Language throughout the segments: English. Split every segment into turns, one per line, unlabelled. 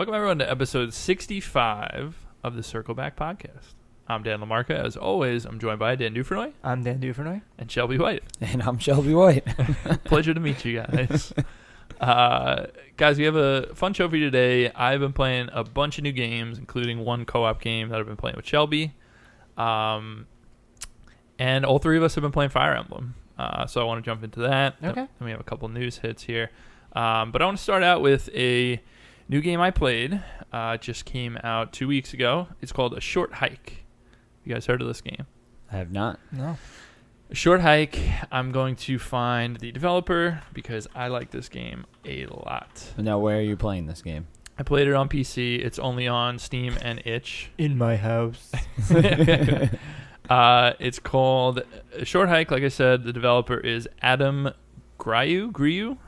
Welcome, everyone, to episode 65 of the Circle Back Podcast. I'm Dan LaMarca. As always, I'm joined by Dan Dufresnoy.
I'm Dan Dufresnoy.
And Shelby White.
And I'm Shelby White.
Pleasure to meet you guys. Guys, we have a fun show for you today. I've been playing a bunch of new games, including one co-op game that I've been playing with Shelby. And all three of us have been playing Fire Emblem. So I want to jump into that.
Okay.
And we have a couple news hits here. But I want to start out with a new game I played. It just came out 2 weeks ago. It's called A Short Hike. You guys heard of this game?
I have not.
No.
A Short Hike. I'm going to find the developer because I like this game a lot.
Now, where are you playing this game?
I played it on PC. It's only on Steam and itch.
In my house.
It's called A Short Hike. Like I said, the developer is Adam Gryu, Gryu.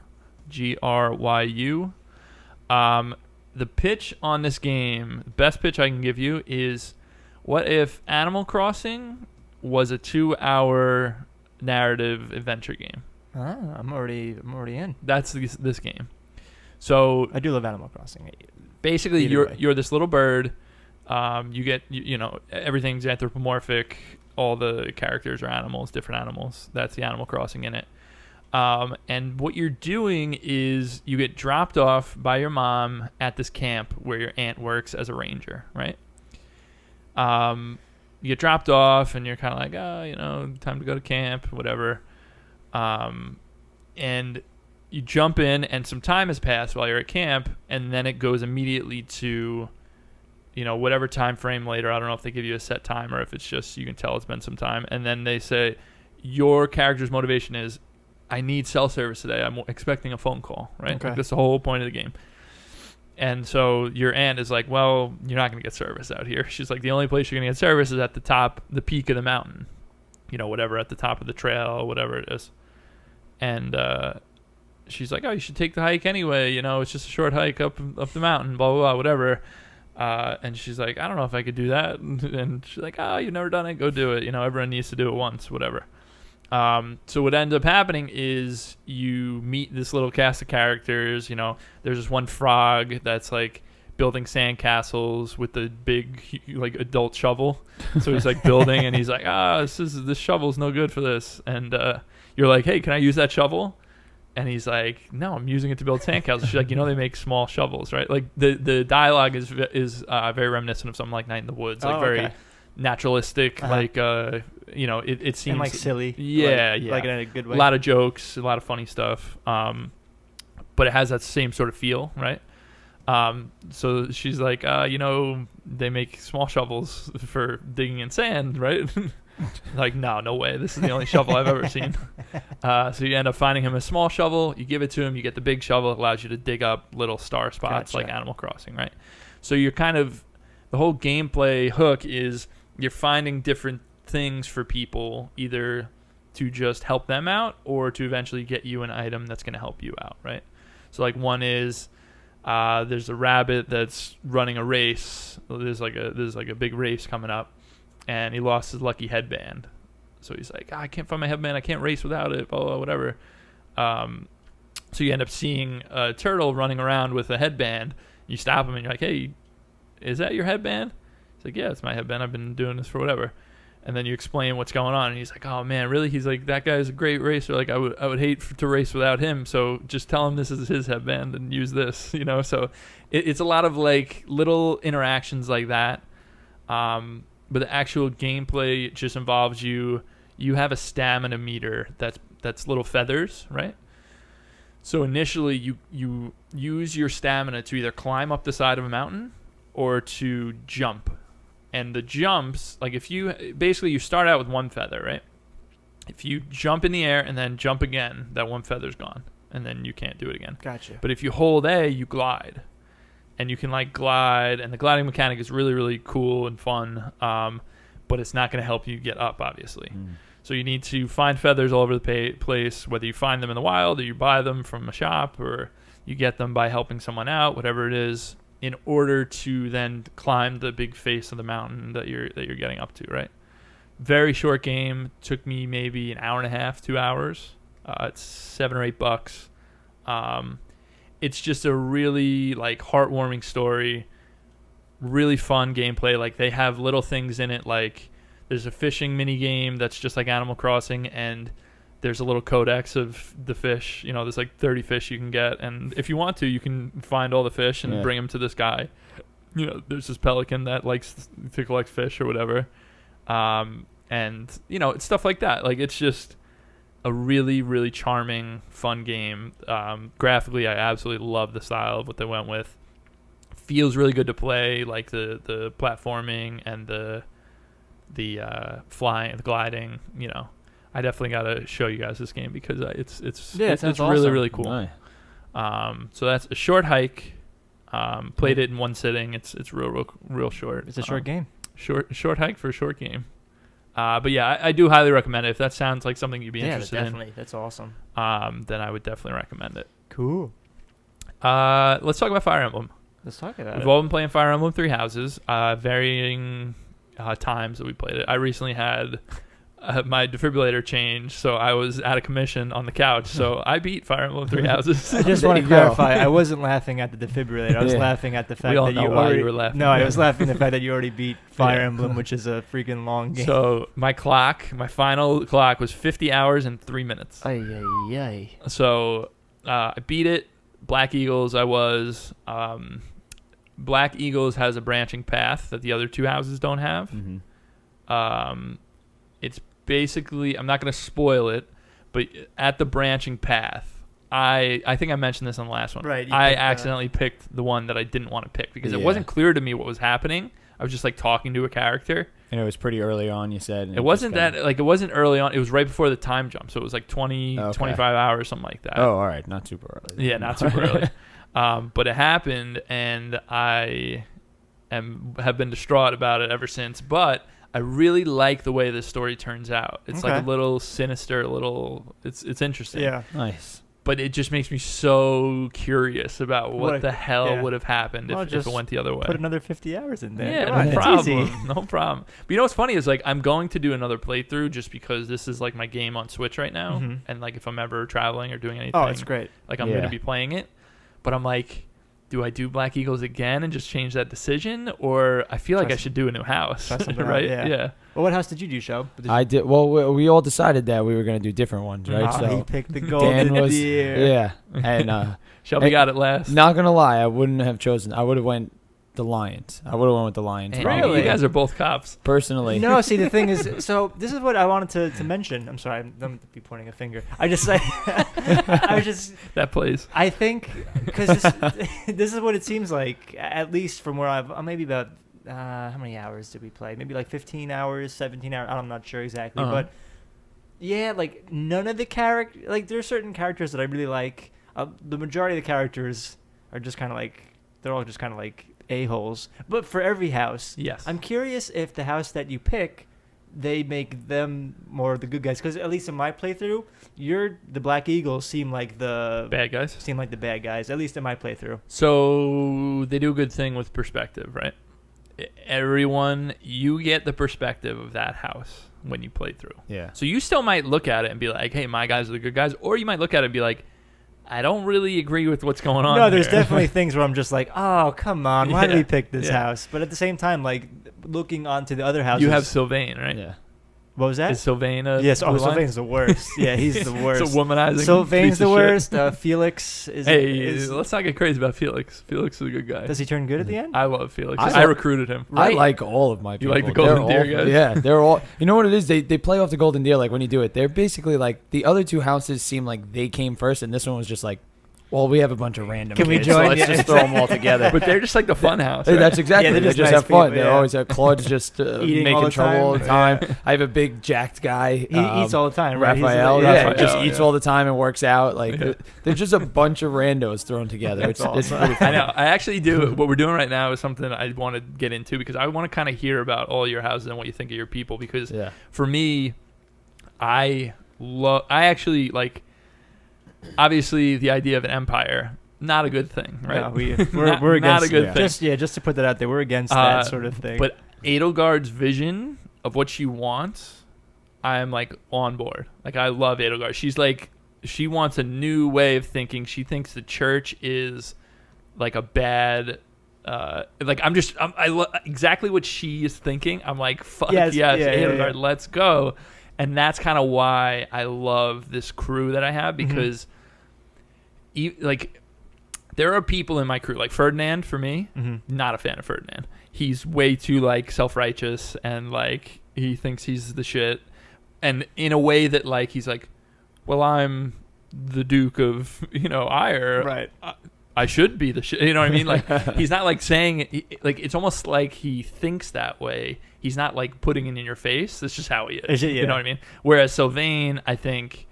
The pitch on this game, the best pitch I can give you is, what if Animal Crossing was a 2-hour narrative adventure game?
I'm already in.
That's this game. So
I do love Animal Crossing.
basically,
Either way.
you're this little bird. You get you know, everything's anthropomorphic. All the characters are animals, different animals. That's the Animal Crossing in it. And what you're doing is you get dropped off by your mom at this camp where your aunt works as a ranger, right? You get dropped off and you're kind of like, time to go to camp, whatever. And you jump in and some time has passed while you're at camp, and then it goes immediately to, whatever time frame later. I don't know if they give you a set time or if it's just you can tell it's been some time. And then they say your character's motivation is, I need cell service today. I'm expecting a phone call, right?
Okay.
Like, that's the whole point of the game. And so your aunt is like, well, you're not going to get service out here. She's like, the only place you're going to get service is at the peak of the mountain. Whatever, at the top of the trail, whatever it is. And she's like, oh, you should take the hike anyway. It's just a short hike up the mountain, blah, blah, blah, whatever. And she's like, I don't know if I could do that. And she's like, oh, you've never done it. Go do it. Everyone needs to do it once, whatever. So what ends up happening is you meet this little cast of characters. There's this one frog that's like building sandcastles with the big like adult shovel. So he's like building and he's like, this shovel's no good for this. And you're like, hey, can I use that shovel? And he's like, no, I'm using it to build sandcastles. She's like, they make small shovels, right? Like the dialogue is very reminiscent of something like Night in the Woods, like very naturalistic, like it seems
and like silly,
yeah,
like in a good way.
A lot of jokes, a lot of funny stuff, but it has that same sort of feel, right? So she's like, they make small shovels for digging in sand, right? Like, no way, this is the only shovel I've ever seen. So you end up finding him a small shovel, you give it to him, you get the big shovel. It allows you to dig up little star spots. Gotcha. Like Animal Crossing, right? So you're kind of, the whole gameplay hook is you're finding different things for people, either to just help them out or to eventually get you an item that's going to help you out, right? So like one is there's a rabbit that's running a race. There's like a big race coming up, and he lost his lucky headband. So he's like, I can't find my headband. I can't race without it. Blah, blah, whatever. So you end up seeing a turtle running around with a headband. You stop him and you're like, hey, is that your headband? He's like, yeah, it's my headband. I've been doing this for whatever. And then you explain what's going on, and he's like, oh man, really? He's like, that guy's a great racer. Like, I would hate to race without him. So just tell him this is his headband and use this, So it's a lot of like little interactions like that. But the actual gameplay just involves you have a stamina meter that's little feathers, right? So initially you use your stamina to either climb up the side of a mountain or to jump. And the jumps, like you start out with one feather, right? If you jump in the air and then jump again, that one feather's gone. And then you can't do it again.
Gotcha.
But if you hold A, you glide. And you can like glide, and the gliding mechanic is really, really cool and fun. But it's not going to help you get up, obviously. So you need to find feathers all over the place, whether you find them in the wild or you buy them from a shop or you get them by helping someone out, whatever it is, in order to then climb the big face of the mountain that you're getting up to, right? Very short game. Took me maybe an hour and a half, 2 hours. It's $7 or $8. it's just a really like heartwarming story, really fun gameplay. Like they have little things in it, like there's a fishing mini game that's just like Animal Crossing, and there's a little codex of the fish. You know, there's like 30 fish you can get, and if you want to, you can find all the fish and bring them to this guy. You know, there's this pelican that likes to collect fish or whatever, and you know, it's stuff like that. Like it's just a really, really charming, fun game. Graphically, I absolutely love the style of what they went with. Feels really good to play, like the platforming and the flying, the gliding. You know, I definitely got to show you guys this game because it's
awesome.
really, really cool.
Nice.
So that's a short hike. Played it in one sitting. It's real short.
It's a short game.
Short hike for a short game. But yeah, I do highly recommend it. If that sounds like something you'd be interested
definitely. That's awesome.
then I would definitely recommend it.
Cool.
Let's talk about Fire Emblem.
Let's talk about
We've
it.
all been playing Fire Emblem Three Houses, varying times that we played it. I recently had my defibrillator changed, so I was out of commission on the couch. So I beat Fire Emblem Three Houses.
I just
There
want to
you go.
clarify. I wasn't laughing at the defibrillator. I was laughing at the fact
all
that
know
you
why
already
you were laughing.
No, I was laughing at the fact that you already beat Fire
Yeah.
Emblem, which is a freaking long game.
So my final clock was 50 hours and 3 minutes.
Ay, ay, ay.
So I beat it. Black Eagles, I was. Black Eagles has a branching path that the other two houses don't have.
Mm-hmm.
It's basically, I'm not going to spoil it, but at the branching path, I think I mentioned this on the last one.
Right, you
I
picked,
accidentally picked the one that I didn't want to pick because it
Yeah.
wasn't clear to me what was happening. I was just like talking to a character.
And it was pretty early on, you said. and
It wasn't
just kinda-
that, like, it wasn't early on. It was right before the time jump. So it was like 20,
Okay.
25 hours, something like that.
Oh, all right. Not super early.
Yeah, not super early. But it happened, and I have been distraught about it ever since. But I really like the way this story turns out. It's like
Okay.
a little sinister, it's interesting.
Yeah.
Nice.
But it just makes me so curious about what the hell
yeah.
would have happened
Well,
if it
just
went the other way.
Put another 50 hours in there.
Yeah,
Come on,
no
it's
problem.
easy.
No problem. But you know what's funny is like I'm going to do another playthrough just because this is like my game on Switch right now,
Mhm.
and like if I'm ever traveling or doing anything,
Oh, it's great.
like I'm
Yeah.
going to be playing it. But I'm like, do I do Black Eagles again and just change that decision, or I feel like
Try
I should do a new house,
try something out,
right?
yeah. Well, what house did you do, Show?
I did. Well, we all decided that we were going to do different ones, right?
Oh, he
So
picked the
Dan
golden
was,
deer.
yeah. And
Shelby
Hey,
got it last.
not going to lie, I wouldn't have chosen. I would have went the Lions. I would have went with the Lions.
And
Really?
You guys are both cops.
Personally.
No, see, the thing is, so this is what I wanted to mention. I'm sorry, I'm going to be pointing a finger. I I think, because this is what it seems like, at least from where I'm maybe about, how many hours did we play? Maybe like 15 hours, 17 hours. I'm not sure exactly.
Uh-huh.
But yeah, like none of the there are certain characters that I really like. The majority of the characters are just kind of like, they're all just kind of like a-holes. But for every house,
Yes.
I'm curious if the house that you pick, they make them more the good guys. Because at least in my playthrough, the Black Eagles seem like the
Bad guys.
bad guys. At least in my playthrough.
So they do a good thing with perspective, right? Everyone, you get the perspective of that house when you play through.
Yeah.
So you still might look at it and be like, hey, my guys are the good guys. Or you might look at it and be like, I don't really agree with what's going on.
No, there's
here.
definitely things where I'm just like, oh, come on. Why did
Yeah,
we pick this
yeah.
house? But at the same time, like, looking onto the other houses.
You have Sylvain, right?
Yeah.
What was that?
Is Sylvain a
Yes,
blue line?
Sylvain's the worst. Yeah, he's the worst.
It's a womanizing
Sylvain's
piece
the
of
worst.
shit.
Felix is.
Hey, let's not get crazy about Felix. Felix is a good guy.
Does he turn good at the end?
I love Felix.
I
I recruited him.
I like all of my people.
like the Golden
They're
Deer
all-
guys?
Yeah, they're all. You know what it is? They play off the Golden Deer. Like when you do it, they're basically like the other two houses seem like they came first, and this one was just like, well, we have a bunch of random.
Can we
kids,
join?
So let's
Yeah,
just throw them all together.
But they're just like the fun house.
Hey,
right?
that's exactly.
Yeah,
they
they're
just
just
have
nice
fun.
people,
They're
yeah.
always Claude's just
Eating
making
all the
trouble all the
time.
time. I have a big jacked guy.
He eats all the time, right? He's
Raphael,
like-
yeah,
Raphael,
just eats
yeah.
all the time and works out. Like
Yeah.
they're just a bunch of randos thrown together. It's
awesome.
pretty
I
funny.
know. I actually do. What we're doing right now is something I want to get into because I want to kind of hear about all your houses and what you think of your people. Because
Yeah.
for me, I actually like. Obviously, the idea of an empire, not a good thing, right?
No, we're
Not
against
not a good
yeah.
thing.
just to put that out there, we're against that sort of thing.
But Edelgard's vision of what she wants, I'm like on board. Like I love Edelgard. she wants a new way of thinking. She thinks the church is like a bad. Exactly what she is thinking. I'm like, fuck yes, let's go. And that's kind of why I love this crew that I have, because there are people in my crew, like Ferdinand for me, not a fan of Ferdinand. He's way too like self-righteous and like he thinks he's the shit. And in a way that like, he's like, well, I'm the Duke of, Ire.
Right.
I should be the shit. You know what I mean? Like, he's not like saying it, like, it's almost like he thinks that way. He's not like putting it in your face. That's just how he is. You know what I mean? Whereas Sylvain, I think,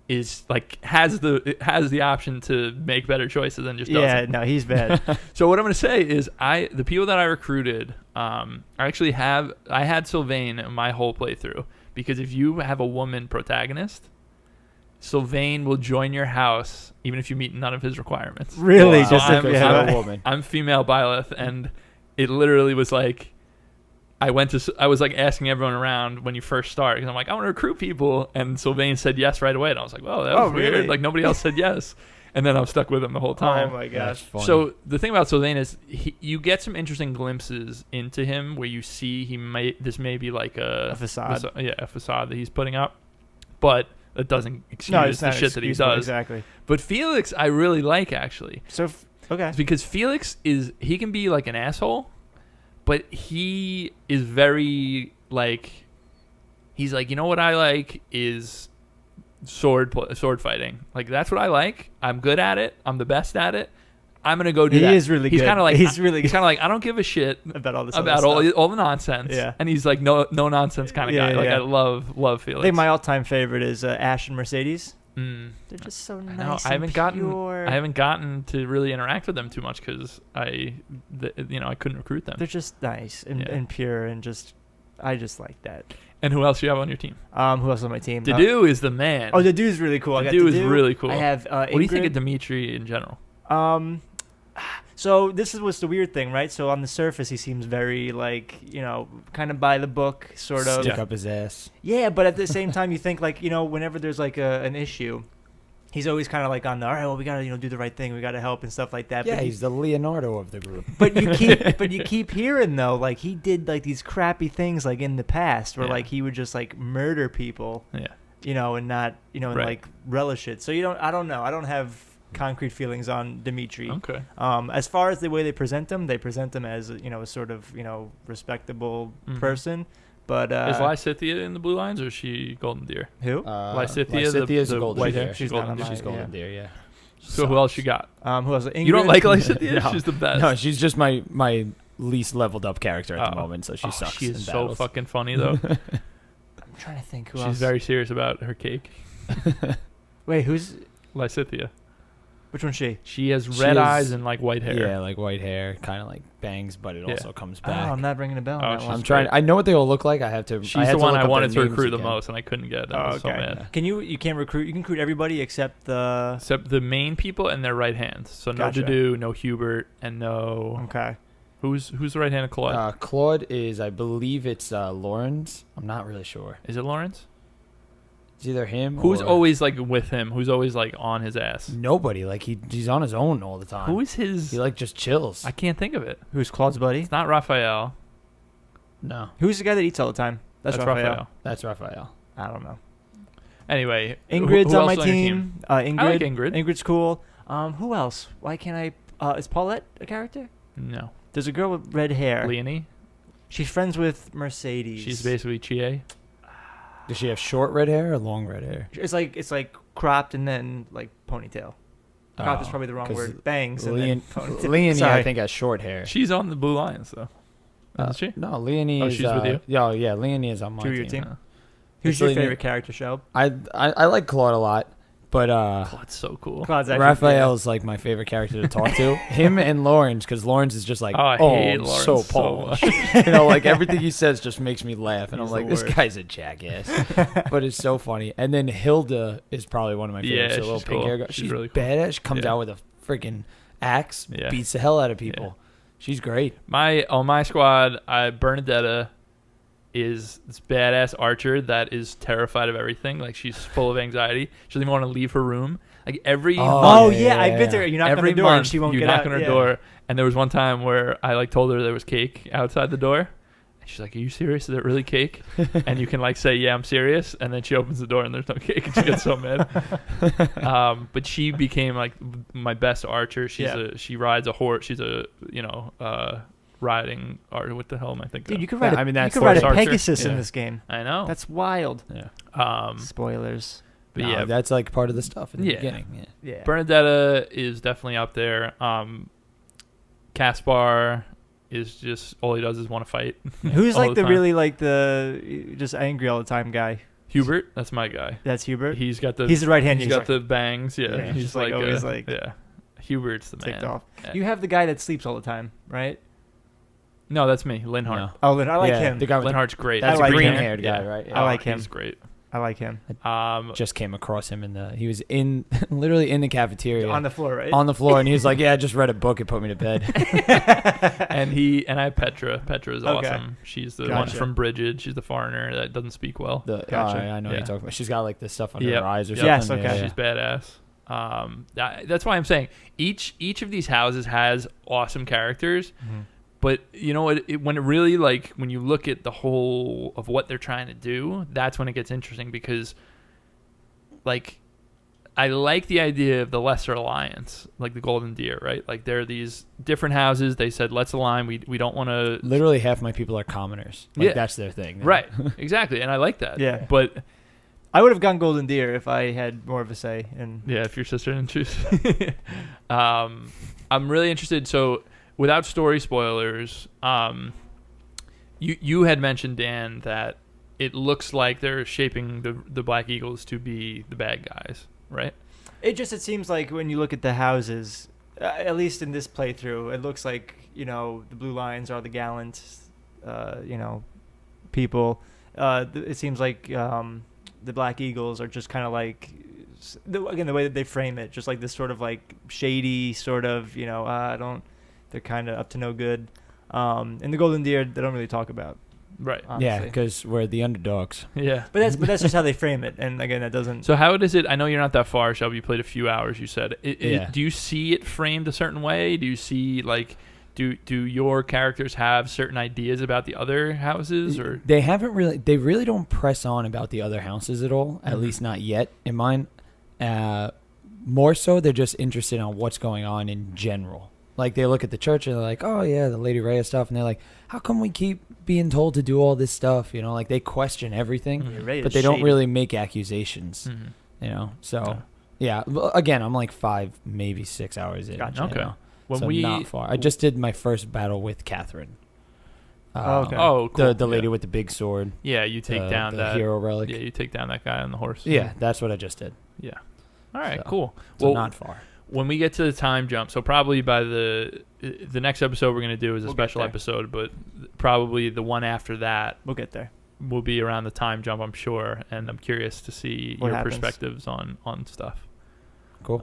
is like has the option to make better choices than just doesn't.
Yeah, no, he's bad.
So what I'm going to say is the people that I recruited, I had Sylvain in my whole playthrough, because if you have a woman protagonist, Sylvain will join your house even if you meet none of his requirements.
Really?
Wow.
Just
I'm
a
woman.
I'm female Byleth, and it literally was like, I was like asking everyone around when you first start, because I'm like, I want to recruit people, and Sylvain said yes right away, and I was like, oh, that was weird.
Really?
Like, nobody else said yes, and then I was stuck with him the whole time.
Oh my gosh.
So the thing about Sylvain is you get some interesting glimpses into him where you see this may be like a
facade.
A facade that he's putting up, but that doesn't excuse the shit that he does.
Exactly.
But Felix, I really like, actually.
So, okay.
Because Felix he can be like an asshole, but he is very like, he's like, you know what I like is sword fighting. Like, that's what I like. I'm good at it. I'm the best at it. I'm gonna go do that.
He is really good.
He's kind of like,
he's kind of
like, I don't give a shit
about all this
about all the nonsense.
Yeah.
And he's like no nonsense kind of guy. Like, I love Felix.
I think my all-time favorite is Ash and Mercedes. They're just so nice.
I haven't
pure.
gotten to really interact with them too much because I couldn't recruit them.
They're just nice and pure, and I just like that.
And who else do you have on your team?
Who else is on my team?
Dedu is the man.
Oh, Dedu's really cool.
Dedu is really cool.
I have
What do you think of Dimitri in general?
So this was the weird thing, right? So on the surface, he seems very like, kind of by the book, sort of.
Stick up his ass.
Yeah, but at the same time, you think like, whenever there's like an issue, he's always kind of like on the, all right, well, we got to, do the right thing. We got to help and stuff like that.
Yeah,
but
he's the Leonardo of the group.
But you keep hearing though, like he did like these crappy things like in the past where like he would just like murder people.
Yeah.
And not, and like relish it. So I don't know. I don't have concrete feelings on Dimitri.
Okay.
As far as the way they present him as a sort of respectable person. But
is Lysithea in the Blue Lines, or is she Golden Deer?
Who?
Lysithea
is
the
Golden
white
Deer.
hair.
She's
Golden Deer.
She's Golden Deer. Yeah.
So who else you got?
Who else? Ingrid?
You don't like Lysithea?
No.
She's the best.
No, she's just my least leveled up character at the moment, so she sucks.
She is
in
so
battles.
fucking funny though.
I'm trying to think who else.
She's very serious about her cake.
Wait, who's
Lysithea?
Which one's she?
She has red eyes and like white hair.
Yeah, like white hair, kind of like bangs, but it also comes back.
Oh, I'm not ringing a bell. On that one.
I'm trying. I know what they all look like. I have to.
She's the one I wanted to recruit the most, and I couldn't get. I was so mad.
You can't recruit. You can recruit everybody except
the main people and their right hands. So
Gotcha.
no Dedu, no Hubert, and no.
Okay.
Who's the right hand of Claude?
Claude is, I believe it's Lawrence. I'm not really sure.
Is it Lawrence?
It's either him.
Who's always like with him? Who's always like on his ass?
Nobody. Like he's on his own all the time.
Who is his?
He like just chills.
I can't think of it.
Who's Claude's buddy?
It's not Raphael.
No.
Who's the guy that eats all the time? That's Raphael.
That's Raphael.
I don't know.
Anyway,
Ingrid's
who
on my
else
team.
I like Ingrid.
Ingrid's cool. Who else? Why can't I? Is Paulette a character?
No.
There's a girl with red hair.
Leonie.
She's friends with Mercedes.
She's basically Chie.
Does she have short red hair or long red hair?
It's like cropped and then like ponytail. Cropped is probably the wrong word. Bangs and then ponytail.
Leonie, I think, has short hair.
She's on the Blue Lions though. Isn't she?
No, Leonie is.
She's with you?
Yeah, Leonie is on my
Two of your
team.
team. Who's your favorite character, Shelb?
I like Claude a lot, but
Claude's so cool.
Raphael's like my favorite character to talk to. Him and Lawrence, because Lawrence is just like,
I hate
I'm
Lawrence
so
so
polished.
much.
Like everything he says just makes me laugh, and
He's
I'm like,
the
this
worst.
guy's a jackass. But it's so funny. And then Hilda is probably one of my favorites.
Yeah,
the little
she's
pink
cool.
hair girl.
She's really cool.
badass. She comes out with a freaking axe, beats the hell out of people. She's great.
On my squad, Bernadetta, is this badass archer that is terrified of everything. Like, she's full of anxiety. She doesn't even want to leave her room. Like, every month,
I've been there. You knock on
every
the door
month
and she won't
you
get
knock
out.
on her
Yeah.
door. And there was one time where I like told her there was cake outside the door. And she's like, "Are you serious? Is it really cake?" And you can like say, "Yeah, I'm serious." And then she opens the door and there's no cake, and she gets so mad. But she became like my best archer. She rides a horse. She's a riding art. What the hell am I thinking?
Dude, you
of?
could ride.
I mean,
you
that's
could ride a
horse archer.
Pegasus in
Yeah.
this game.
I know.
That's wild.
Yeah.
Spoilers.
But
No,
yeah,
that's like part of the stuff in the
Yeah.
beginning. Yeah.
Yeah.
Bernadetta is definitely up there. Caspar is just all he does is want to fight.
Who's
all
like the
time.
really like the just angry all the time guy?
Hubert? That's my guy.
That's Hubert.
He's got the
He's the right hand.
he's got the bangs. Yeah,
Yeah,
he's
just like
like
always like
yeah. Hubert's the
ticked
man.
off.
Yeah.
You have the guy that sleeps all the time, right?
No, that's me, Linhart.
No.
Oh, then I like
Yeah,
him.
the guy with
Linhart's great.
that's
I like
a
him.
green-haired guy,
Yeah.
right?
I like him.
He's great.
I like him.
Just came across him he was in literally in the cafeteria
On the floor, right?
on the floor, and he was like, "Yeah, I just read a book. It put me to bed."
and I have Petra. Petra is
Okay.
awesome. She's the one
Gotcha.
from Bridget. She's the foreigner that doesn't speak well.
Gotcha.
I know what
Yeah.
you're talking about. She's got like this stuff under
Yep.
her eyes or
Yep.
something.
Yes, okay.
Yeah,
She's badass. That's why I'm saying each of these houses has awesome characters.
Mhm.
But you know what? When it really when you look at the whole of what they're trying to do, that's when it gets interesting because, I like the idea of the Lesser Alliance, like the Golden Deer, right? Like there are these different houses. They said, let's align. We don't want to.
Literally half my people are commoners. Like,
Yeah.
that's their thing.
Right. Exactly. And I like that.
Yeah.
But
I would have gone Golden Deer if I had more of a say. And
yeah, if your sister didn't choose. I'm really interested. So without story spoilers, you had mentioned, Dan, that it looks like they're shaping the Black Eagles to be the bad guys, right?
it seems like when you look at the houses, at least in this playthrough, it looks like the blue lions are the gallant, people. It seems like the Black Eagles are just kind of like, again, the way that they frame it, just like this sort of like shady sort of, they're kind of up to no good. And the Golden Deer, they don't really talk about.
Right.
Honestly.
Yeah, because we're the underdogs.
Yeah.
But that's just how they frame it. And again, that doesn't.
So how does it? I know you're not that far, Shelby. You played a few hours. You said.
Yeah.
Do you see it framed a certain way? Do you see do your characters have certain ideas about the other houses, or
They really don't press on about the other houses at all, at
Mhm.
least not yet in mine. More so, they're just interested on what's going on in general. Like, they look at the church and they're like, oh, yeah, the Lady Rhea stuff. And they're like, how come we keep being told to do all this stuff? Like, they question everything,
Mhm.
Right,
but
it's
they don't
shady.
really make accusations,
Mhm.
So,
Okay.
yeah. Well, again, I'm like 5, maybe 6 hours in.
Gotcha.
Okay.
So not far. I just did my first battle with Catherine.
Okay.
Oh, cool.
The lady
Yeah.
with the big sword.
Yeah, you take down
the
that
hero relic.
Yeah, you take down that guy on the horse.
Yeah, that's what I just did.
Yeah. All right.
So-
Cool.
So
Well,
not far.
when we get to the time jump, so probably by the next episode we're going to do is a
We'll get
special
there.
episode, but probably the one after that
We'll get there.
will be around the time jump, I'm sure, and I'm curious to see
What
your
happens.
perspectives on stuff.
Cool.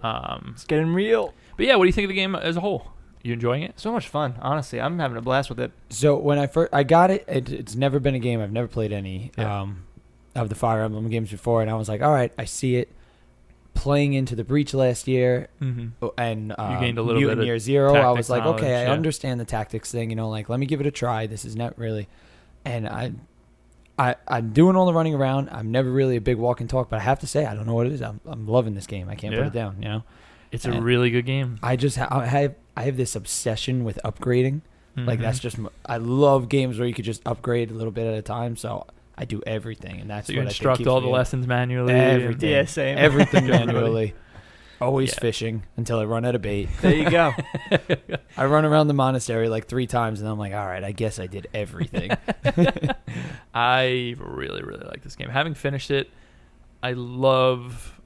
It's getting real.
But yeah, what do you think of the game as a whole? You enjoying it?
So much fun. Honestly, I'm having a blast with it.
So when I got it, it's never been a game. I've never played any
Yeah.
of the Fire Emblem games before, and I was like, all right, I see it. Playing into the Breach last year,
Mm-hmm.
and
You gained a little
Mutant
bit of
Year Zero, I was
tactics
like, okay,
knowledge,
I
yeah.
understand the tactics thing. Like, let me give it a try. This is not really, and I'm doing all the running around. I'm never really a big walk and talk, but I have to say, I don't know what it is. I'm loving this game. I can't put
Yeah.
it down.
It's a
And
really good game.
I just I have this obsession with upgrading. Like,
Mhm.
that's just I love games where you could just upgrade a little bit at a time. So I do everything, and that's
So you
what I think
instruct
keeps
all
me
the
in.
lessons manually.
Everything.
Yeah, same.
Everything
Everybody.
manually. Always
Yeah.
fishing until I run out of bait.
There you go.
I run around the monastery like 3 times, and I'm like, all right, I guess I did everything.
I really, really like this game. Having finished it, I love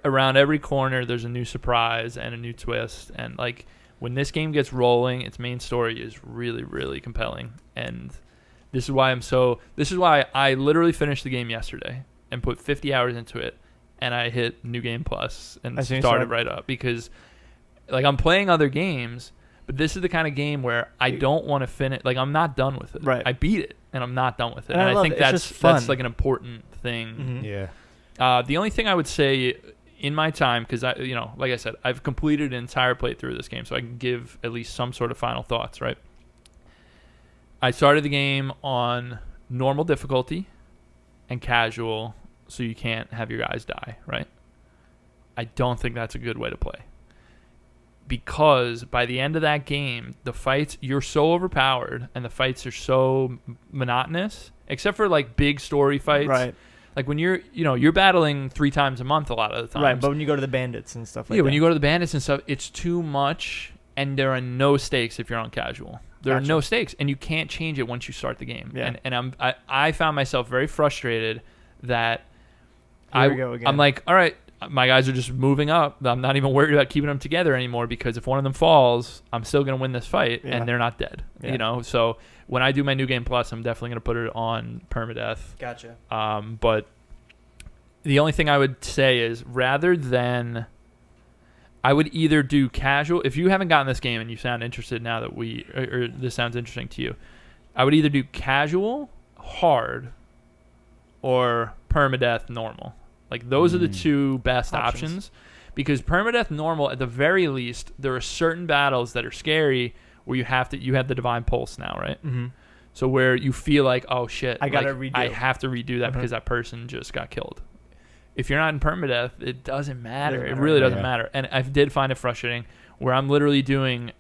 around every corner there's a new surprise and a new twist. And like when this game gets rolling, its main story is really, really compelling. And this is why I literally finished the game yesterday and put 50 hours into it. And I hit New Game Plus and
I see,
started
so-
right up because like I'm playing other games, but this is the kind of game where I don't want to finish. Like I'm not done with it.
Right.
I beat it. and I'm not done with it.
And I
think
love it. It's
that's
just fun.
that's like an important thing.
Mhm.
Yeah.
The only thing I would say in my time, because like I said, I've completed an entire playthrough of this game, so I can give at least some sort of final thoughts. Right. I started the game on normal difficulty and casual, so you can't have your guys die. Right. I don't think that's a good way to play. Because by the end of that game, the fights, you're so overpowered and the fights are so monotonous, except for like big story fights.
Right.
Like when you're battling 3 times a month a lot of the time.
Right, but when you go to the bandits and stuff like that.
Yeah, when you go to the bandits and stuff, it's too much, and there are no stakes if you're on casual. There are no stakes, and you can't change it once you start the game.
Yeah.
And I found myself very frustrated that
Here we go again.
I'm like, all right, my guys are just moving up. I'm not even worried about keeping them together anymore, because if one of them falls, I'm still going to win this fight, and they're not dead.
Yeah.
So when I do my New Game Plus, I'm definitely going to put it on permadeath.
Gotcha.
But the only thing I would say is, rather than, I would either do casual. If you haven't gotten this game and you sound interested now that or this sounds interesting to you, I would either do casual, hard, or permadeath normal. Like those are the two best options, because permadeath normal, at the very least, there are certain battles that are scary where you have the divine pulse now, right?
Mm-hmm.
So where you feel like, oh shit,
I gotta
like,
redo.
I have to redo that because that person just got killed. If you're not in permadeath, it doesn't matter. It really doesn't matter. And I did find it frustrating where I'm literally doing,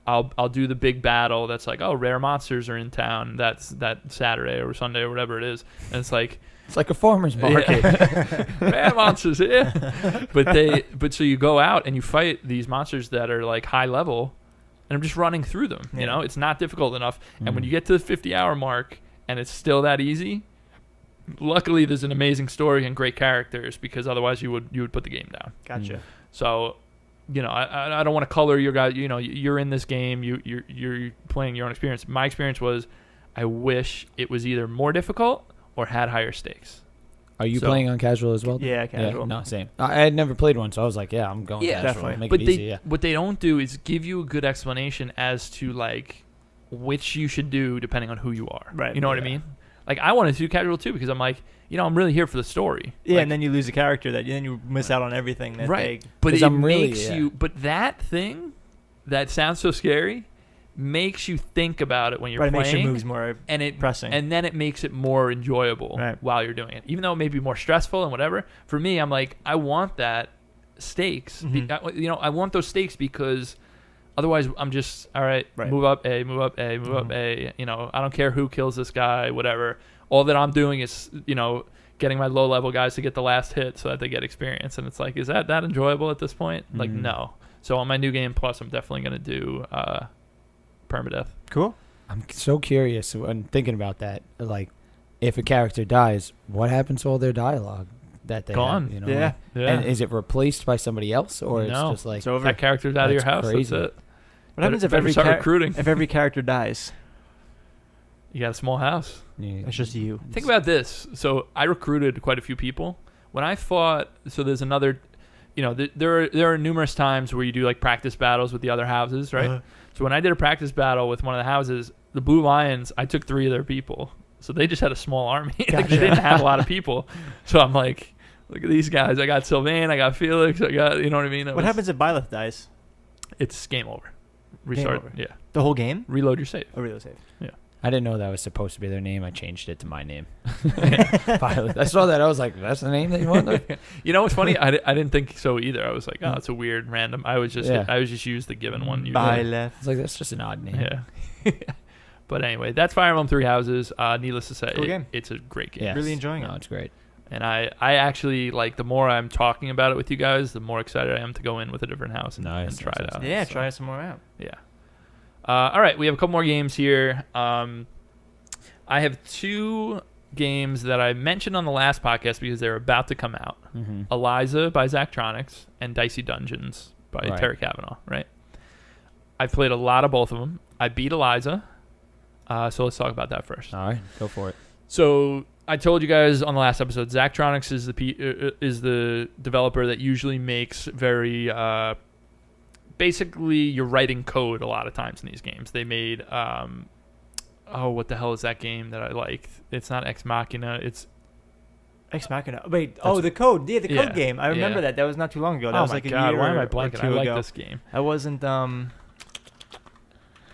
I'll do the big battle that's like, oh, rare monsters are in town. That's that Saturday or Sunday or whatever it is, and it's like.
It's like a farmer's market.
Rare monsters, yeah. But so you go out and you fight these monsters that are like high level, and I'm just running through them.
Yeah.
It's not difficult enough. And when you get to the 50-hour mark and it's still that easy, luckily there's an amazing story and great characters, because otherwise you would put the game down.
Gotcha.
So, I don't want to color your guy. You're in this game. You're playing your own experience. My experience was, I wish it was either more difficult or had higher stakes.
Are you playing on casual as well?
Yeah, casual.
Yeah, no, same. I had never played one, so I was like, I'm going casual.
Definitely.
Make
But
it easy,
what they don't do is give you a good explanation as to like which you should do depending on who you are.
Right.
You know what I mean? Like I wanted to do casual too, because I'm like, I'm really here for the story.
Yeah,
like,
and then you lose a character then you miss out on everything. That
right. But
'Cause
it
I'm really-
makes you. But that thing that sounds so scary makes you think about it when you're
Right, it
playing.
makes your moves more pressing.
And then it makes it more enjoyable while you're doing it. Even though it may be more stressful and whatever, for me, I'm like, I want that stakes.
Mm-hmm.
I want those stakes, because otherwise I'm just, all right, move up A, move up A, move up A. I don't care who kills this guy, whatever. All that I'm doing is, getting my low-level guys to get the last hit so that they get experience. And it's like, is that enjoyable at this point? Like, no. So on my New Game Plus, I'm definitely going to do permadeath.
Cool.
I'm so curious when thinking about that. Like, if a character dies, what happens to all their dialogue that they
Gone.
have?
Yeah.
And is it replaced by somebody else, or
No.
it's just like
It's over.
That character's out of your
That's
house.
crazy.
That's it.
What happens if
Better start recruiting?
if every character dies?
You got a small house.
It's just you.
Think about this. So I recruited quite a few people. When I fought, so there's another, there are numerous times where you do like practice battles with the other houses, right? So when I did a practice battle with one of the houses, the Blue Lions, I took 3 of their people. So they just had a small army. Like, they didn't have a lot of people. So I'm like, look at these guys. I got Sylvain, I got Felix, I got, you know what I mean?
What happens if Byleth dies?
It's game over. Restart.
over.
Yeah.
The whole game?
Reload your save.
Oh, reload save.
I didn't know that was supposed to be their name. I changed it to my name. I saw that. I was like, that's the name that you want?
You know what's funny? I didn't think so either. I was like, oh, it's a weird random. I was just use the given one.
Byleth.
It's like, that's just an odd name.
Yeah. But anyway, that's Fire Emblem Three Houses. Needless to say,
Cool game.
It's a great game.
Yes.
Really enjoying it.
No, it's great.
And I actually, like, the more I'm talking about it with you guys, the more excited I am to go in with a different house and try it out.
Yeah,
So,
try some more out.
Yeah. All right, we have a couple more games here. I have 2 games that I mentioned on the last podcast because they're about to come out.
Mm-hmm.
Eliza by Zachtronics and Dicey Dungeons by Terry Kavanaugh, right? I've played a lot of both of them. I beat Eliza, so let's talk about that first.
All right, go for it.
So I told you guys on the last episode, Zachtronics is the developer that usually makes very basically you're writing code a lot of times in these games. They made what the hell is that game that I liked? It's not Ex Machina. It's
Ex Machina. Wait, the Code. Yeah, the
Yeah,
Code game. I remember
yeah.
that. That was not too long ago. That
oh
was
my
like a
god,
year
why am I
or
blanking?
two
I like
ago.
this game.
I wasn't.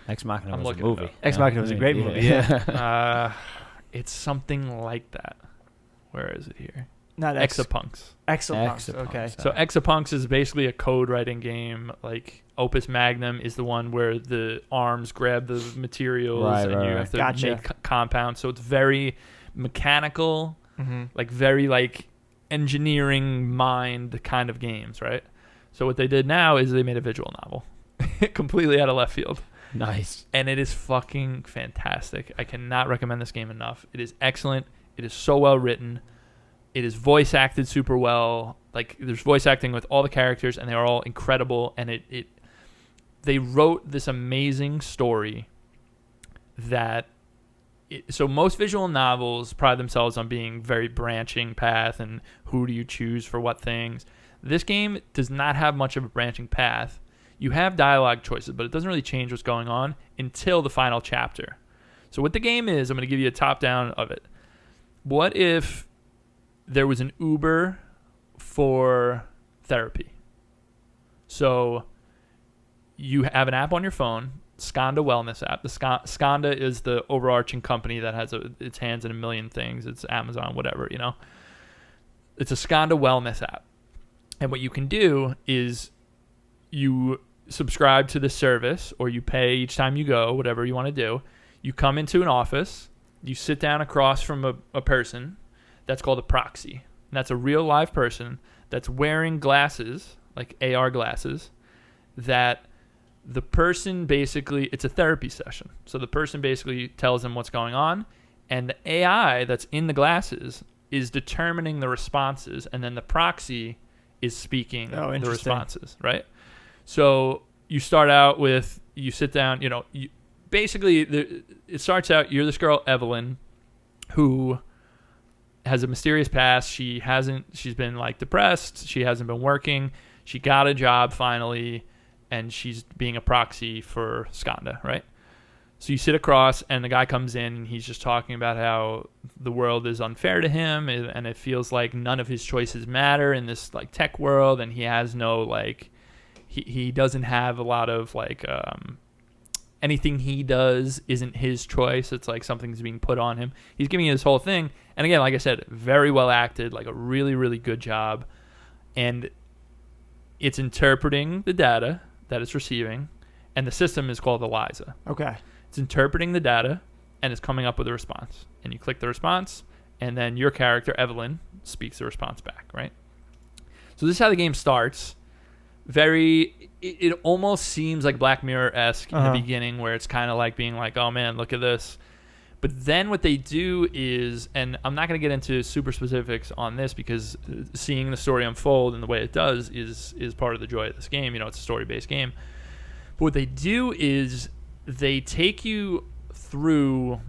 Ex Machina
I'm
was a
looking it
movie.
up.
Ex Machina was a great movie. Yeah.
It's something like that. Where is it here?
Not
Exapunks.
Exapunks.
Exapunks.
Okay.
So Exapunks is basically a code writing game. Like Opus Magnum is the one where the arms grab the materials
Right,
and
right,
you
right.
have to
Gotcha.
make compounds. So it's very mechanical,
Mm-hmm.
like very like engineering mind kind of games, right? So what they did now is they made a visual novel, completely out of left field.
Nice.
And it is fucking fantastic. I cannot recommend this game enough. It is excellent. It is so well written. It is voice acted super well. Like there's voice acting with all the characters, and they are all incredible. And they wrote this amazing story that. So most visual novels pride themselves on being very branching path and who do you choose for what things. This game does not have much of a branching path. You have dialogue choices, but it doesn't really change what's going on until the final chapter. So what the game is, I'm going to give you a top down of it. What if there was an Uber for therapy? So you have an app on your phone, Skanda Wellness app. The Skanda is the overarching company that has its hands in a million things. It's Amazon, whatever, you know. It's a Skanda Wellness app. And what you can do is you subscribe to the service or you pay each time you go, whatever you want to do. You come into an office, you sit down across from a person. That's called a proxy. And that's a real live person that's wearing glasses, like AR glasses, that the person basically, it's a therapy session. So the person basically tells them what's going on, and the AI that's in the glasses is determining the responses, and then the proxy is speaking the responses, right? So you start out with, you sit down, you know, it starts out, you're this girl, Evelyn, who has a mysterious past. She's been like depressed. She hasn't been working. She got a job finally, and she's being a proxy for Skanda, right? So you sit across, and the guy comes in, and he's just talking about how the world is unfair to him, and it feels like none of his choices matter in this like tech world, and he has no like, he doesn't have a lot of like, anything he does isn't his choice. It's like something's being put on him. He's giving you this whole thing, and again, like I said, very well acted, like a really, really good job, and it's interpreting the data that it's receiving, and the system is called Eliza.
Okay.
It's interpreting the data, and it's coming up with a response. And you click the response, and then your character, Evelyn, speaks the response back, right? So this is how the game starts. It almost seems like Black Mirror-esque in the beginning, where it's kind of like being like, oh man, look at this. But then what they do is, and I'm not going to get into super specifics on this because seeing the story unfold and the way it does is part of the joy of this game. You know, it's a story-based game. But what they do is they take you through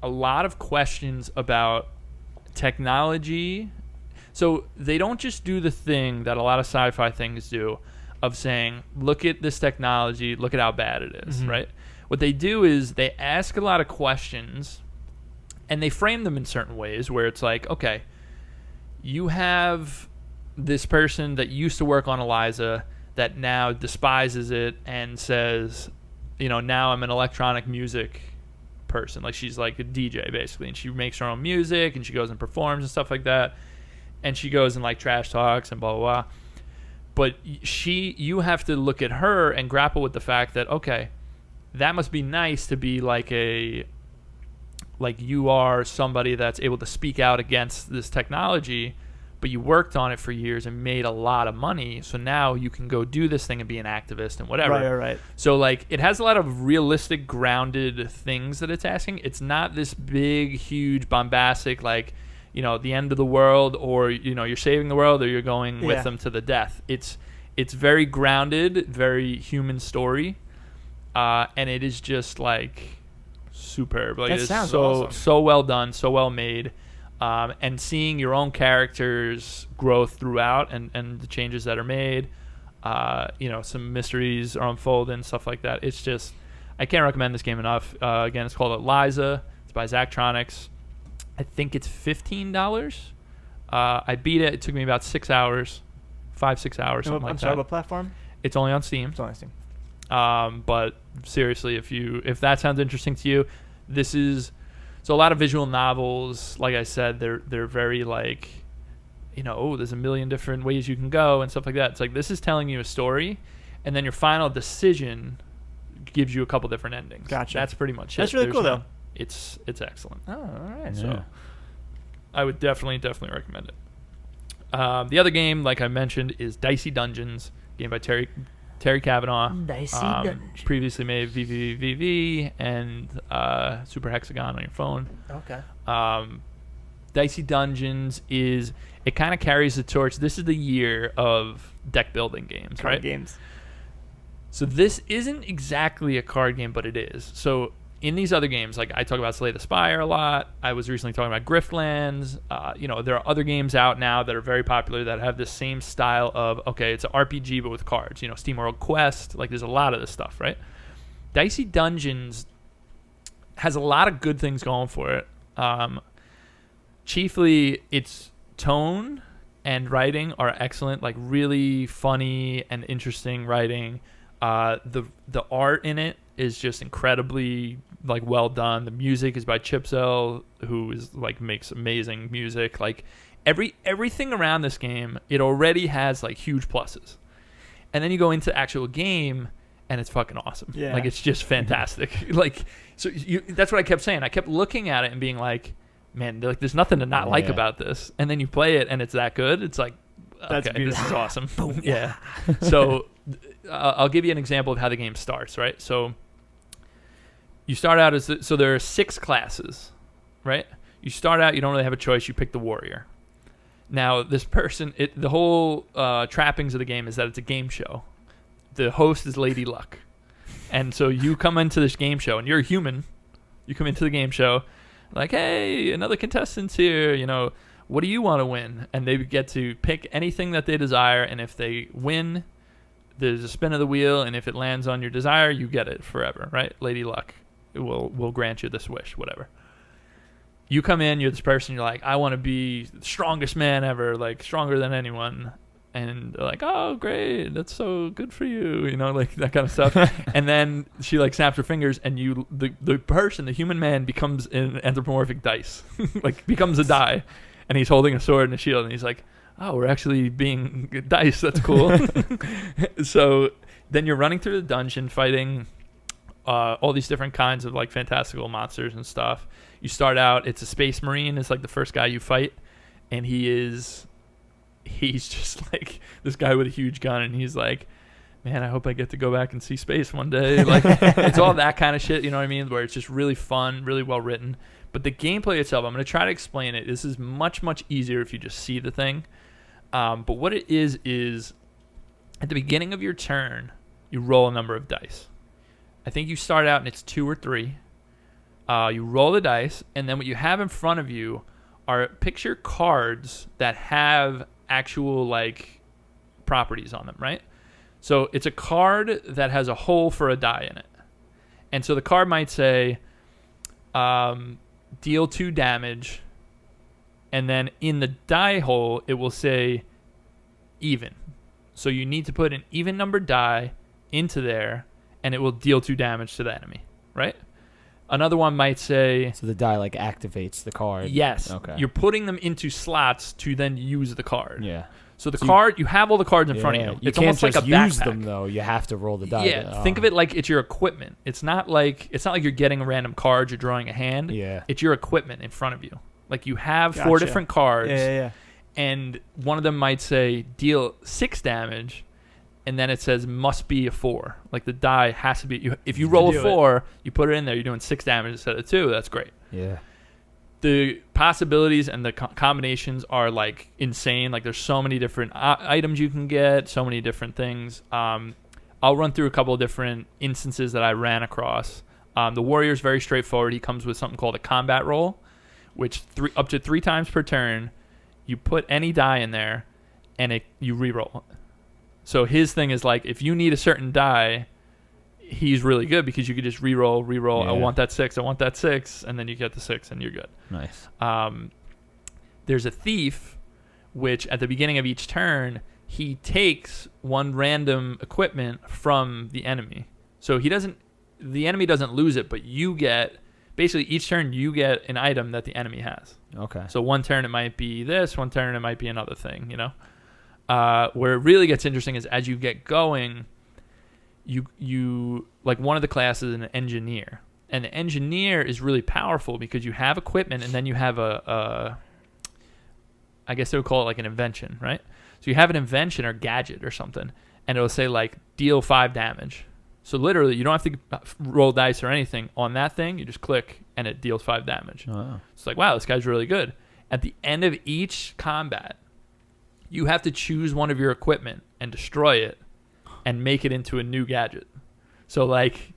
a lot of questions about technology. So they don't just do the thing that a lot of sci-fi things do of saying, look at this technology, look at how bad it is, right? What they do is they ask a lot of questions, and they frame them in certain ways where it's like, okay, you have this person that used to work on Eliza that now despises it and says, you know, now I'm an electronic music person. Like she's like a DJ basically, and she makes her own music and she goes and performs and stuff like that. And she goes and like trash talks and blah, blah, blah. But you have to look at her and grapple with the fact that, okay, that must be nice to be like you are somebody that's able to speak out against this technology, but you worked on it for years and made a lot of money. So now you can go do this thing and be an activist and whatever.
Right.
So like it has a lot of realistic, grounded things that it's asking. It's not this big, huge, bombastic, like, you know, the end of the world, or, you know, you're saving the world or you're going with them to the death. It's very grounded, very human story. And it is just like superb. Like
That
it's
sounds
so
awesome.
so well done, so well made. And seeing your own characters growth throughout and the changes that are made, you know, some mysteries are unfolding, stuff like that. It's just, I can't recommend this game enough. Again, it's called Eliza. It's by Zachtronics. I think it's $15. I beat it. It took me about 6 hours, 5-6 hours, something like that.
I'm sorry, what platform?
It's only on Steam.
It's only on Steam.
But seriously, if that sounds interesting to you, this is so a lot of visual novels. Like I said, they're very like, there's a million different ways you can go and stuff like that. It's like this is telling you a story, and then your final decision gives you a couple different endings.
Gotcha.
That's pretty much it.
That's really cool though.
It's excellent.
Oh, all right.
Yeah.
So I would definitely recommend it. The other game, like I mentioned, is Dicey Dungeons, game by Terry Kavanaugh.
Dicey Dungeons.
Previously made VVVV and Super Hexagon on your phone.
Okay.
Dicey Dungeons it kind of carries the torch. This is the year of deck building games,
Card
right?
games.
So this isn't exactly a card game, but it is. So in these other games, like I talk about Slay the Spire a lot. I was recently talking about Griftlands. There are other games out now that are very popular that have this same style of, okay, it's an RPG but with cards. SteamWorld Quest. Like there's a lot of this stuff, right? Dicey Dungeons has a lot of good things going for it. Chiefly, its tone and writing are excellent, like really funny and interesting writing. The art in it is just incredibly like well done. The music is by Chipsell, who is like makes amazing music. Like everything around this game, it already has like huge pluses. And then you go into the actual game and it's fucking awesome.
Yeah.
Like it's just fantastic. That's what I kept saying. I kept looking at it and being like, man, there's nothing to not like about this. And then you play it and it's that good. It's like, okay, this is awesome. Yeah. So I'll give you an example of how the game starts, right? So you start out so there are 6 classes, right? You start out, you don't really have a choice. You pick the warrior. Now, this person, the whole trappings of the game is that it's a game show. The host is Lady Luck. And so you come into this game show, and you're a human. You come into the game show, like, hey, another contestant's here. What do you want to win? And they get to pick anything that they desire, and if they win, there's a spin of the wheel, and if it lands on your desire, you get it forever, right? Lady Luck will grant you this wish, whatever. You come in, you're this person, you're like, I want to be the strongest man ever, like stronger than anyone. And they're like, oh, great, that's so good for you, like that kind of stuff. And then she like snaps her fingers, and the person, the human man, becomes an anthropomorphic dice, like becomes a die. And he's holding a sword and a shield, and he's like, oh, we're actually being dice. That's cool. So then you're running through the dungeon fighting all these different kinds of like fantastical monsters and stuff. You start out, it's a space marine. It's like the first guy you fight, and he's just like this guy with a huge gun, and he's like, man, I hope I get to go back and see space one day. Like it's all that kind of shit, you know what I mean? Where it's just really fun, really well written. But the gameplay itself, I'm going to try to explain it. This is much, much easier if you just see the thing. But what it is at the beginning of your turn, you roll a number of dice. I think you start out and it's 2 or 3. You roll the dice, and then what you have in front of you are picture cards that have actual like properties on them, right? So it's a card that has a hole for a die in it. And so the card might say, deal 2 damage, and then in the die hole it will say even. So you need to put an even numbered die into there, and it will deal 2 damage to the enemy, right? Another one might say,
so the die like activates the card.
Yes.
Okay.
You're putting them into slots to then use the card.
Yeah.
So the card, you have all the cards in front of you.
You
It's
can't
almost
just
like a
use
backpack.
them though. You have to roll the die.
Yeah, think of it like it's your equipment. It's not like you're getting a random card, you're drawing a hand.
Yeah.
It's your equipment in front of you. Like you have 4
Gotcha.
different cards.
Yeah.
And one of them might say deal 6 damage, and then it says must be a 4. Like the die has to be. If you roll a 4, you put it in there. You're doing 6 damage instead of 2. That's great.
Yeah.
The possibilities and the combinations are like insane. Like there's so many different items you can get, so many different things. I'll run through a couple of different instances that I ran across. The warrior is very straightforward. He comes with something called a combat roll, which up to 3 times per turn, you put any die in there, and you re-roll it. So his thing is like, if you need a certain die, he's really good because you could just re-roll.
Yeah.
I want that 6, and then you get the 6, and you're good.
Nice.
There's a thief, which at the beginning of each turn, he takes one random equipment from the enemy. So the enemy doesn't lose it, but you get, basically each turn you get an item that the enemy has.
Okay.
So one turn it might be this, one turn it might be another thing, Where it really gets interesting is as you get going, you like one of the classes is an engineer. And the engineer is really powerful because you have equipment and then you have I guess they would call it like an invention, right? So you have an invention or gadget or something, and it'll say like deal 5 damage. So literally, you don't have to roll dice or anything on that thing. You just click, and it deals 5 damage.
Oh.
It's like, wow, this guy's really good. At the end of each combat, you have to choose one of your equipment and destroy it and make it into a new gadget. So like,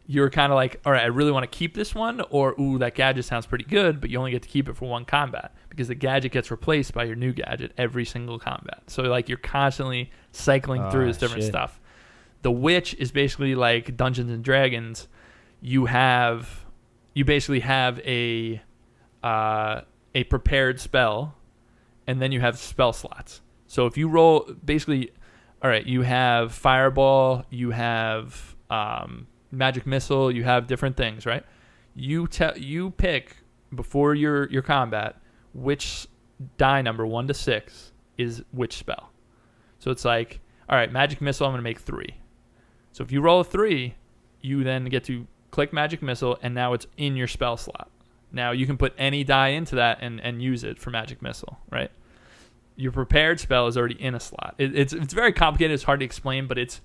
you're kind of like, all right, I really want to keep this one, or ooh, that gadget sounds pretty good, but you only get to keep it for one combat because the gadget gets replaced by your new gadget every single combat. So like, you're constantly cycling through this different stuff. The witch is basically like Dungeons and Dragons. You basically have a prepared spell, and then you have spell slots. So if you roll, basically, all right, you have fireball, you have magic missile, you have different things, right? You pick before your combat which die number 1 to 6 is which spell. So it's like, all right, magic missile, I'm going to make 3. So if you roll a 3, you then get to click magic missile, and now it's in your spell slot. Now you can put any die into that and use it for magic missile, right? Your prepared spell is already in a slot. It's very complicated. It's hard to explain, but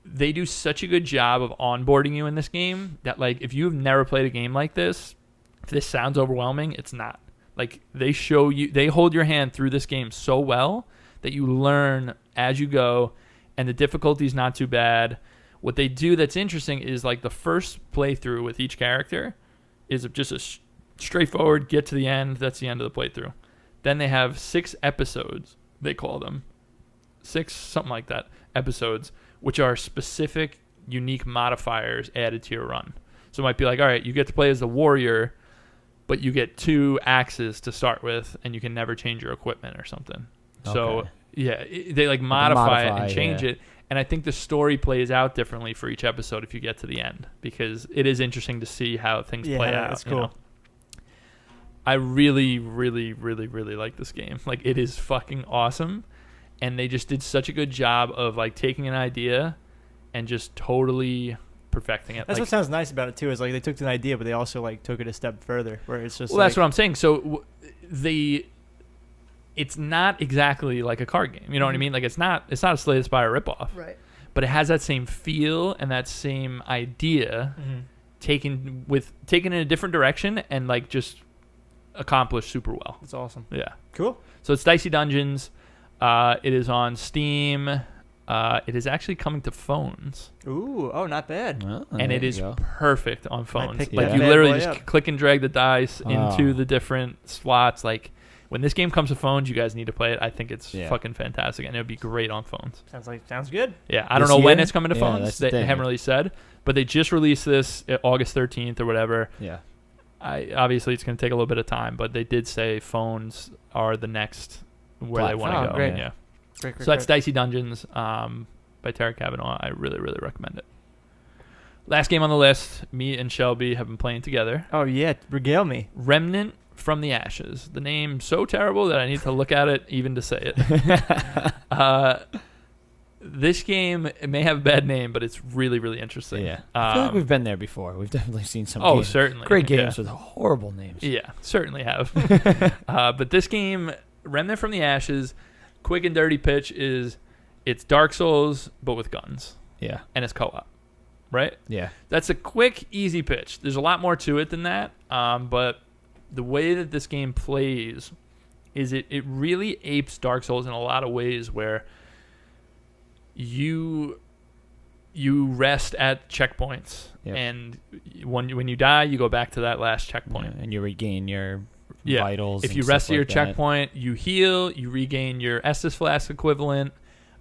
they do such a good job of onboarding you in this game that like if you've never played a game like this, if this sounds overwhelming, it's not. Like they hold your hand through this game so well that you learn as you go. And the difficulty is not too bad. What they do that's interesting is like the first playthrough with each character is just a straightforward get to the end. That's the end of the playthrough. Then they have 6 episodes, they call them. 6, something like that, episodes, which are specific, unique modifiers added to your run. So it might be like, all right, you get to play as the warrior, but you get 2 axes to start with, and you can never change your equipment or something. Okay. So... yeah, they like modify it and change it. And I think the story plays out differently for each episode if you get to the end, because it is interesting to see how things play out. That's cool. I really, really, really, really like this game. Like, it is fucking awesome. And they just did such a good job of like taking an idea and just totally perfecting it.
That's
like,
what sounds nice about it too, is like they took an idea, but they also like took it a step further, where it's just
that's what I'm saying. So it's not exactly like a card game. You know what I mean? Like it's not a Slay the Spire ripoff.
Right.
But it has that same feel and that same idea taken in a different direction and like just accomplished super well.
That's awesome.
Yeah.
Cool.
So it's Dicey Dungeons. It is on Steam. It is actually coming to phones.
Ooh, not bad.
And it is perfect on phones. Like
that
you
bad
literally
boy
just
up.
click and drag the dice into the different slots. Like when this game comes to phones, you guys need to play it. I think it's fucking fantastic, and it would be great on phones.
Sounds good.
Yeah, I don't know when it's coming to phones. They haven't really said, but they just released this August 13th or whatever.
Yeah.
Obviously, it's going to take a little bit of time, but they did say phones are the next where they want to go.
Great.
Yeah.
Great,
So that's Dicey Dungeons by Tara Kavanaugh. I really, really recommend it. Last game on the list, me and Shelby have been playing together.
Oh, yeah. Regale me.
Remnant from the Ashes. The name so terrible that I need to look at it even to say it. This game, it may have a bad name, but it's really, really interesting.
Yeah. I feel like we've been there before. We've definitely seen some games.
Certainly.
Great games with horrible names.
Yeah, certainly have. But this game, Remnant from the Ashes, quick and dirty pitch is it's Dark Souls, but with guns.
Yeah.
And it's co-op, right?
Yeah.
That's a quick, easy pitch. There's a lot more to it than that, but the way that this game plays is it really apes Dark Souls in a lot of ways where you rest at checkpoints, and when you die, you go back to that last checkpoint,
and you regain your vitals.
If you rest at your checkpoint, you heal, you regain your Estus Flask equivalent,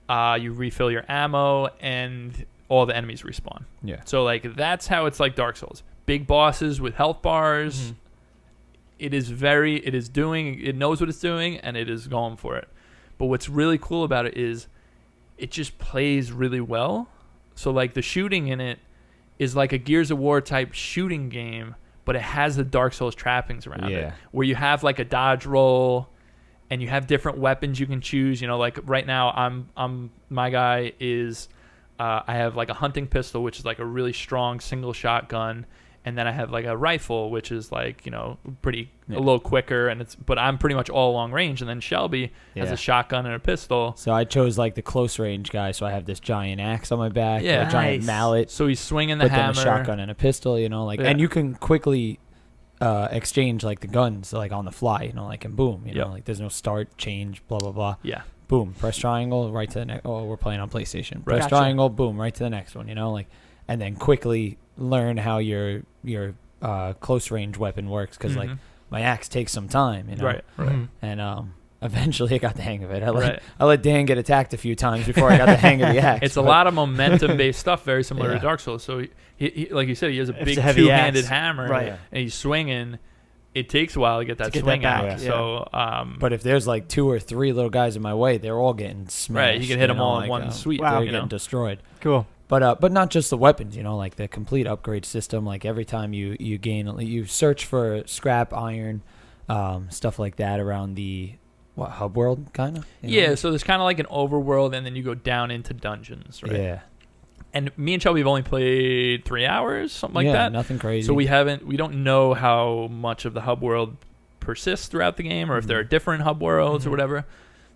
you refill your ammo, and all the enemies respawn.
Yeah.
So like that's how it's like Dark Souls. Big bosses with health bars.
Mm-hmm.
It knows what it's doing, and it is going for it. But what's really cool about it is it just plays really well. So like the shooting in it is like a Gears of War type shooting game, but it has the Dark Souls trappings around it, where you have like a dodge roll, and you have different weapons you can choose. You know, like right now, my guy is, I have like a hunting pistol, which is like a really strong single shotgun, and then I have like a rifle, which is like, you know, a little quicker, but I'm pretty much all long range. And then Shelby has a shotgun and a pistol.
So I chose like the close range guy. So I have this giant axe on my back, a giant mallet.
So he's swinging the hammer,
then a shotgun and a pistol. You know, like, and you can quickly exchange like the guns like on the fly. You know, like, and boom. You know, like there's no start, change, blah blah blah.
Yeah.
Boom. Press triangle, right to the next. Oh, we're playing on PlayStation. Press triangle, boom, right to the next one. You know, like, and then quickly learn how your close range weapon works, because like my axe takes some time, you know.
Right.
And eventually I got the hang of it. I let Dan get attacked a few times before I got the hang of the axe.
It's a lot of momentum based stuff, very similar to Dark Souls. So he like you said, he has a big
heavy
two-handed
axe.
hammer, and he's swinging. It takes a while to get that swing out.
back.
So,
but if there's like 2 or 3 little guys in my way, they're all getting smashed.
Right, you can hit them all in one sweep.
They're getting destroyed.
Cool.
But not just the weapons, you know, like the complete upgrade system. Like every time you you search for scrap, iron, stuff like that around the hub world, kind of.
Yeah, so there's kind of like an overworld, and then you go down into dungeons, right?
Yeah.
And me and Shelby have only played 3 hours, something like that.
Yeah, nothing crazy.
So we don't know how much of the hub world persists throughout the game, or if there are different hub worlds or whatever.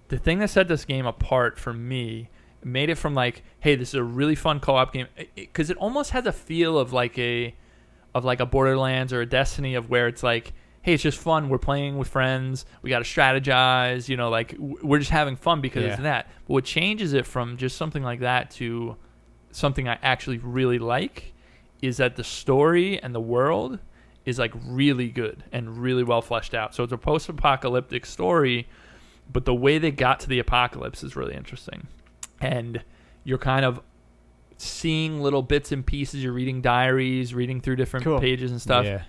The thing that set this game apart for me, made it from like, hey, this is a really fun co-op game, because it almost has a feel of like a Borderlands or a Destiny, of where it's like, hey, it's just fun. We're playing with friends. We got to strategize. You know, like we're just having fun because of that. But what changes it from just something like that to something I actually really like is that the story and the world is like really good and really well fleshed out. So it's a post-apocalyptic story, but the way they got to the apocalypse is really interesting. And you're kind of seeing little bits and pieces. You're reading diaries, reading through different pages and stuff.
Yeah.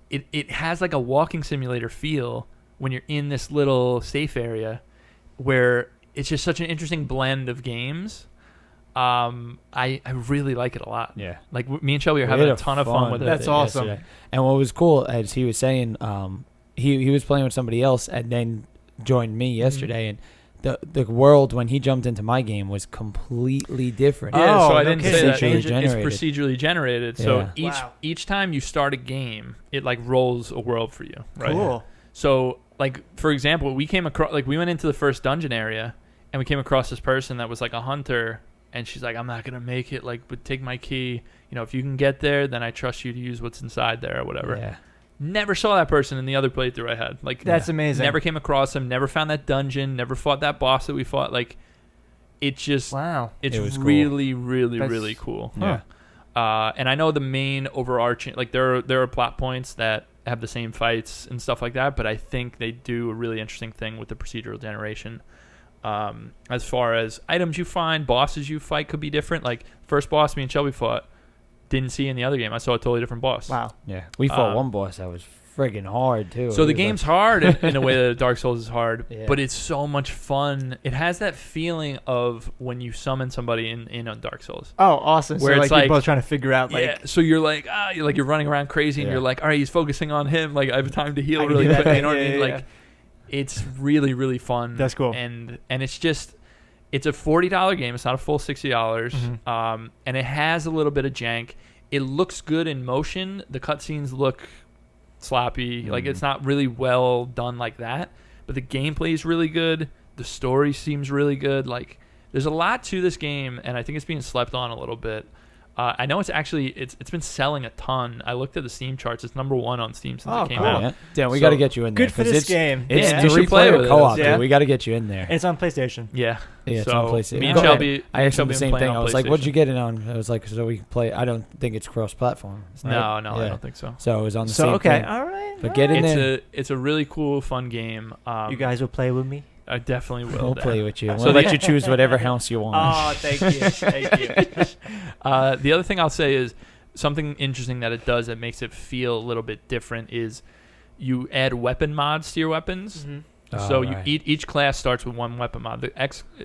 It has like a walking simulator feel when you're in this little safe area, where it's just such an interesting blend of games. I really like it a lot.
Yeah.
Like me and Shelby are having a ton of fun with it.
That's awesome.
Yesterday. And what was cool, as he was saying, he was playing with somebody else and then joined me yesterday, and the world when he jumped into my game was completely different.
Yeah, so I didn't say that.
It's
procedurally generated. So
Yeah.
each time you start a game, it like rolls a world for you. Right?
Cool.
So like, for example, we went into the first dungeon area, and we came across this person that was like a hunter. And she's like, I'm not going to make it, like, but take my key. You know, if you can get there, then I trust you to use what's inside there or whatever.
Yeah.
Never saw that person in the other playthrough I had. Like,
that's amazing.
Never came across him, never found that dungeon, never fought that boss that we fought. Like, it just, it's really, cool. really cool.
Yeah.
And I know the main overarching, like, there are plot points that have the same fights and stuff like that, but I think they do a really interesting thing with the procedural generation. As far as items you find, bosses you fight could be different. Like, first boss me and Shelby fought, didn't see in the other game. I saw a totally different boss.
Wow.
Yeah. We fought one boss that was friggin' hard, too.
So the game's hard in a way that Dark Souls is hard, but it's so much fun. It has that feeling of when you summon somebody in a Dark Souls.
Oh, awesome.
Where
so
it's
like
like
you're both trying to figure out, like...
Yeah, so you're like, you're running around crazy, and you're like, all right, he's focusing on him. Like, I have time to heal really quick. You know what I mean? Like, it's really, really fun.
That's cool.
And it's just... It's a $40 game. It's not a full $60. And it has a little bit of jank. It looks good in motion. The cutscenes look sloppy. Like, it's not really well done like that. But the gameplay is really good. The story seems really good. Like, there's a lot to this game, and I think it's being slept on a little bit. I know it's actually it's been selling a ton. I looked at the Steam charts. It's #1 on Steam since it came out.
Yeah. Damn, we got to get you in there.
Good for this game.
It's
you should play with
co-op,
it.
dude. We got to get you in there.
And it's on PlayStation.
Yeah.
Yeah, it's
so
on PlayStation.
Me and Shelby,
I asked him the same thing. I was like, "What'd you
get?
get it on?" I was like, "So we can play." I don't think it's cross-platform. Right?
No, I don't think so.
So it was on the same
okay,
thing.
all right.
But get in there.
It's a really cool, fun game.
You guys will play with me?
I definitely will.
We'll
Dan.
play with you.
So
We'll let you choose whatever house you want.
Oh, thank you. Thank you.
The other thing I'll say is something interesting that it does that makes it feel a little bit different is you add weapon mods to your weapons.
Mm-hmm.
So
right.
each class starts with one weapon mod.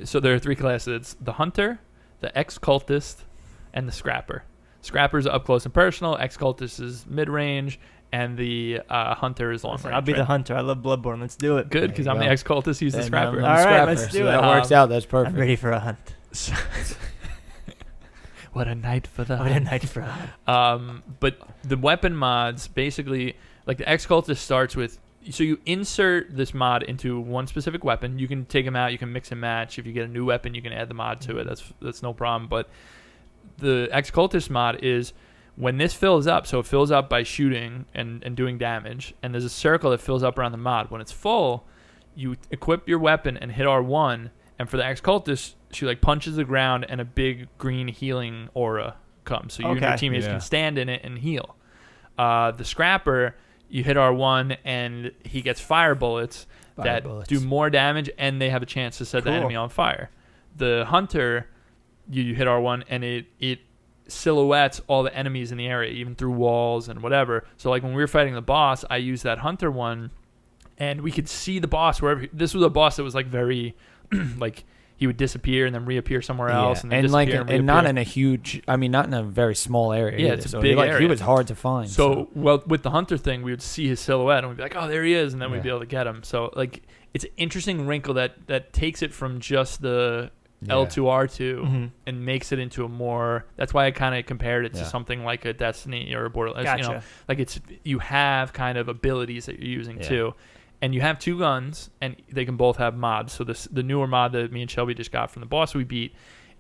So there are 3 classes. It's the hunter, the ex-cultist, and the scrapper. Scrapper's up close and personal. Ex-cultist is mid-range, and the hunter is long range.
I'll be the hunter. I love Bloodborne. Let's do it.
Good, because I'm the ex-cultist. He's the
And
scrapper.
I'm
All right,
scrapper,
let's do
so
it.
That works out. That's perfect.
I'm ready for a hunt.
What a night for the
What a
hunt.
night for a hunt.
But the weapon mods, basically, like the ex-cultist starts with, so you insert this mod into one specific weapon. You can take them out. You can mix and match. If you get a new weapon, you can add the mod to it. That's no problem. But the ex-cultist mod is when this fills up, so it fills up by shooting and doing damage, and there's a circle that fills up around the mod. When it's full, you equip your weapon and hit R1, and for the ex-cultist, she like punches the ground and a big green healing aura comes. So you and your teammates can stand in it and heal. The scrapper, you hit R1 and he gets fire bullets do more damage, and they have a chance to set the enemy on fire. The hunter, you hit R1 and it silhouettes all the enemies in the area, even through walls and whatever. So like when we were fighting the boss, I used that hunter one, and we could see the boss wherever. This was a boss that was like very like he would disappear and then reappear somewhere else, and then disappear
and not in a huge, I mean, not in a very small area.
Yeah,
either.
it's a
so
big area.
He was hard to find.
So, well, with the hunter thing, we would see his silhouette and we'd be like, oh, there he is, and then we'd be able to get him. So, like, it's an interesting wrinkle that takes it from just the L2R2 and makes it into a more. That's why I kind of compared it to something like a Destiny or a Borderlands.
Gotcha.
You know, like you have kind of abilities that you're using too. And you have 2 guns, and they can both have mods. So the newer mod that me and Shelby just got from the boss we beat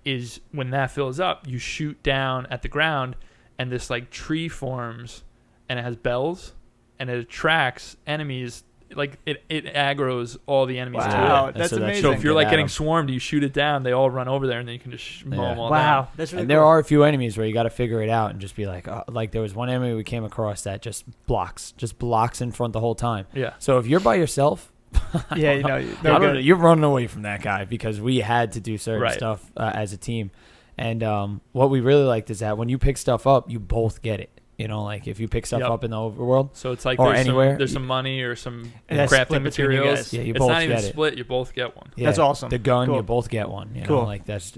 is when that fills up, you shoot down at the ground, and this like tree forms, and it has bells, and it attracts enemies. Like it aggroes all the enemies to it.
Wow, that's amazing.
So if you're like getting swarmed, you shoot it down, they all run over there, and then you can just mow them all down.
Wow, that's really
and
cool.
there are a few enemies where you got to figure it out and just be like, like there was one enemy we came across that just blocks in front the whole time.
Yeah.
So if you're by yourself,
Yeah, you know,
you're running away from that guy because we had to do certain stuff as a team. And what we really liked is that when you pick stuff up, you both get it. You know, like if you pick stuff up in the overworld,
so it's like
or
there's some money or some crafting materials.
Yeah, you
it's
both
not even
get it.
split. You both get one.
Yeah,
that's awesome.
The gun,
Cool.
you both get one. You
Cool.
know, like that's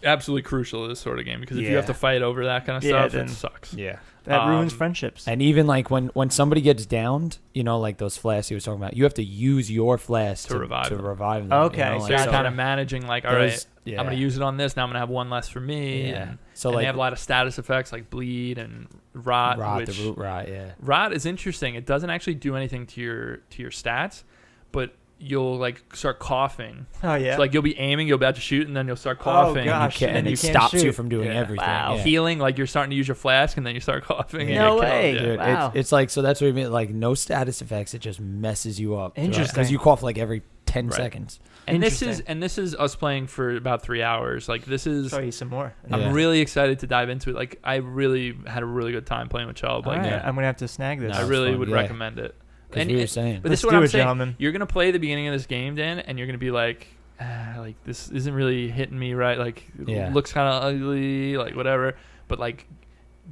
absolutely crucial to this sort of game, because if you have to fight over that kind of stuff, it sucks.
Yeah.
That ruins friendships.
And even like when somebody gets downed, you know, like those flasks he was talking about, you have to use your flask to revive them.
Okay,
you know,
so
like,
you're kind of managing like, all right,
yeah.
I'm going to use it on this. Now I'm going to have one less for me.
Yeah.
And,
So
and
like
they have a lot of status effects like bleed and rot.
the root rot, yeah.
Rot is interesting. It doesn't actually do anything to your stats, but you'll like start coughing.
Oh yeah.
So like you'll be aiming, you'll be about to shoot, and then you'll start coughing.
Oh gosh.
And
you
it
can't
stops
shoot.
you from doing everything.
Wow.
Yeah.
Healing, like you're starting to use your flask, and then you start coughing.
Yeah.
And
No
get killed.
way.
Yeah.
Dude,
Wow.
it's like, so that's what we mean, like no status effects, it just messes you up.
Interesting.
Because you cough like every 10 seconds.
And this is us playing for about 3 hours. Like this is.
Show you some more.
I'm really excited to dive into it. Like I really had a really good time playing with Chubb. Like
I'm gonna have to snag this.
I really would recommend it.
And we were saying,
but this is what I'm saying. You're gonna play the beginning of this game, Dan, and you're gonna be like, like this isn't really hitting me right. Like it looks kind of ugly, like whatever. But like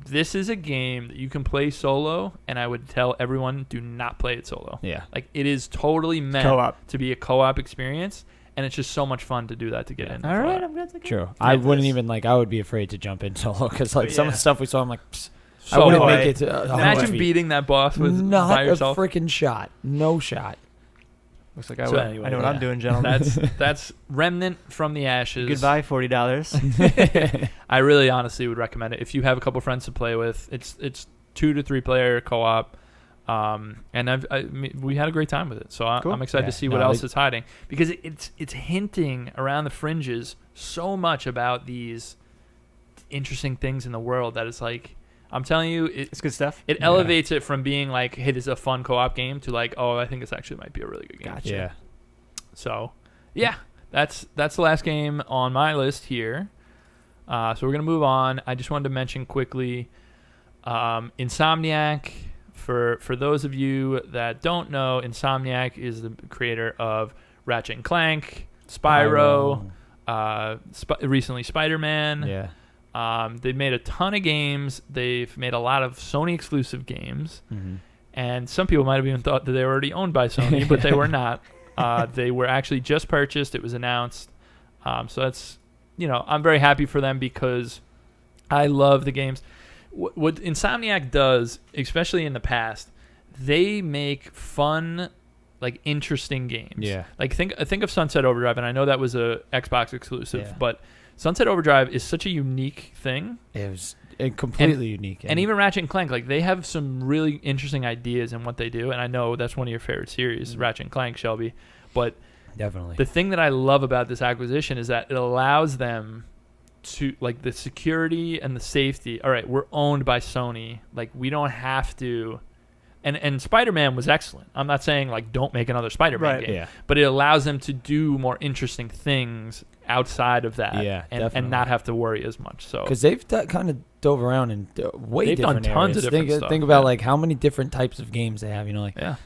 this is a game that you can play solo, and I would tell everyone, do not play it solo.
Yeah.
Like it is totally meant to be a co-op experience, and it's just so much fun to do that to get in.
All right, I'm gonna take
True. I wouldn't even like. I would be afraid to jump in solo because like some of the stuff we saw, I'm like.
So
I wouldn't make it to
imagine beating that boss with
not
by yourself.
a freaking shot. No shot.
Looks like I know what I'm doing, gentlemen.
That's Remnant from the Ashes.
Goodbye, $40.
I really honestly would recommend it if you have a couple friends to play with. It's 2 to 3 player co-op, and we had a great time with it. So I'm excited to see what else it's hiding, because it's hinting around the fringes so much about these interesting things in the world that it's like. I'm telling you,
it's good stuff.
It elevates it from being like, hey, this is a fun co-op game to like, oh, I think this actually might be a really good game.
Gotcha.
Yeah.
So, yeah, that's the last game on my list here. So we're gonna move on. I just wanted to mention quickly, Insomniac. For those of you that don't know, Insomniac is the creator of Ratchet and Clank, Spyro. Recently Spider-Man.
Yeah.
They've made a ton of games. They've made a lot of Sony exclusive games.
Mm-hmm.
And some people might have even thought that they were already owned by Sony, but they were not. They were actually just purchased. It was announced. So that's, I'm very happy for them because I love the games. What Insomniac does, especially in the past, they make fun, like interesting games.
Yeah.
Like think of Sunset Overdrive, and I know that was a Xbox exclusive,
Yeah.
but Sunset Overdrive is such a unique thing.
It was completely unique.
And even Ratchet and Clank, like they have some really interesting ideas in what they do, and I know that's one of your favorite series, Ratchet and Clank, Shelby. But
definitely,
the thing that I love about this acquisition is that it allows them to, like, the security and the safety. All right, we're owned by Sony. Like, we don't have to. And Spider-Man was excellent. I'm not saying, like, don't make another Spider-Man game.
Yeah.
But it allows them to do more interesting things outside of that.
Yeah,
and not have to worry as much. So
because they've kind of dove around in
they've
different
done tons
areas.
of different stuff.
Think about like how many different types of games they have.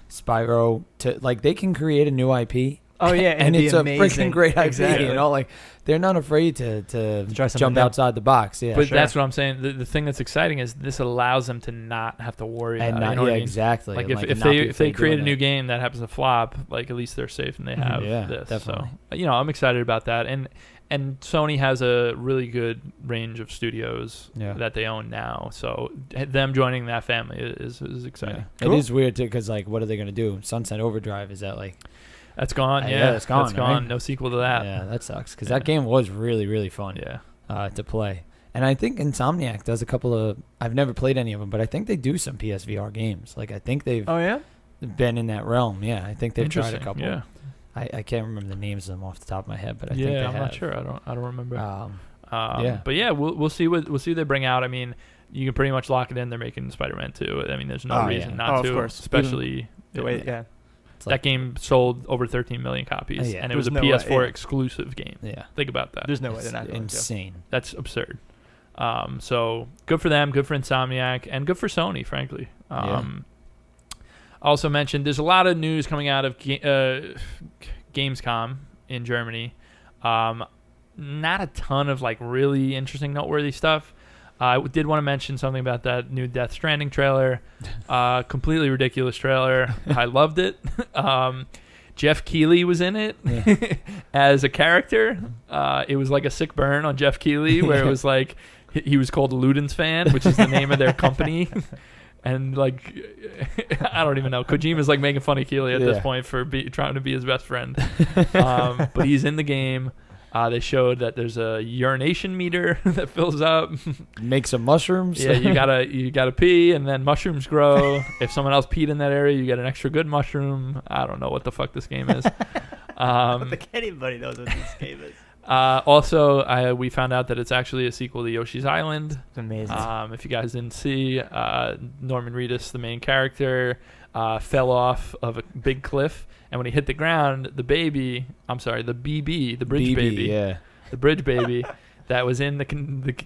Spyro. Like they can create a new IP.
Oh yeah,
and it's a
amazing.
freaking great idea.
Exactly.
Like they're not afraid to
try something
jump
new.
outside the box. Yeah,
but
sure.
that's what I'm saying. The thing that's exciting is this allows them to not have to worry
and
about
not,
it. You know what I mean?
exactly.
Like
and,
if
not be
they
afraid
create a
doing
new
it.
game that happens to flop, like at least they're safe and they have this.
Definitely.
So I'm excited about that. And Sony has a really good range of studios that they own now. So them joining that family is exciting.
Yeah. Cool. It is weird too because like what are they going to do? Sunset Overdrive, is that like?
That's gone.
That's gone.
That's gone.
Right?
No sequel to that.
Yeah, that sucks because that game was really, really fun.
Yeah.
To play. And I think Insomniac does a couple of. I've never played any of them, but I think they do some PSVR games. Like I think they've.
Oh yeah.
Been in that realm. Yeah, I think they've tried a couple.
Yeah.
I can't remember the names of them off the top of my head, but I think they
I'm
have.
not sure. I don't remember.
Yeah.
But yeah, we'll see what they bring out. I mean, you can pretty much lock it in. They're making Spider-Man 2. I mean, there's no reason not to.
Of course.
Especially
the way. Yeah.
That game sold over 13 million copies, and it was a PS4 exclusive game.
Yeah.
Think about that.
There's no way they're not going
insane.
to.
That's absurd. So good for them, good for Insomniac, and good for Sony, frankly. Also mentioned, there's a lot of news coming out of Gamescom in Germany. Not a ton of like really interesting, noteworthy stuff. I did want to mention something about that new Death Stranding trailer. Completely ridiculous trailer. I loved it. Jeff Keighley was in it as a character. It was like a sick burn on Jeff Keighley where it was like he was called Luden's fan, which is the name of their company. And like, I don't even know. Kojima's like making fun of Keighley at this point for trying to be his best friend. But he's in the game. They showed that there's a urination meter that fills up.
Make some mushrooms.
Yeah, you gotta pee, and then mushrooms grow. If someone else peed in that area, you get an extra good mushroom. I don't know what the fuck this game is.
I don't think anybody knows what this game is.
Also, we found out that it's actually a sequel to Yoshi's Island.
It's amazing.
If you guys didn't see, Norman Reedus, the main character, fell off of a big cliff, and when he hit the ground, the bridge baby, the bridge baby that was in the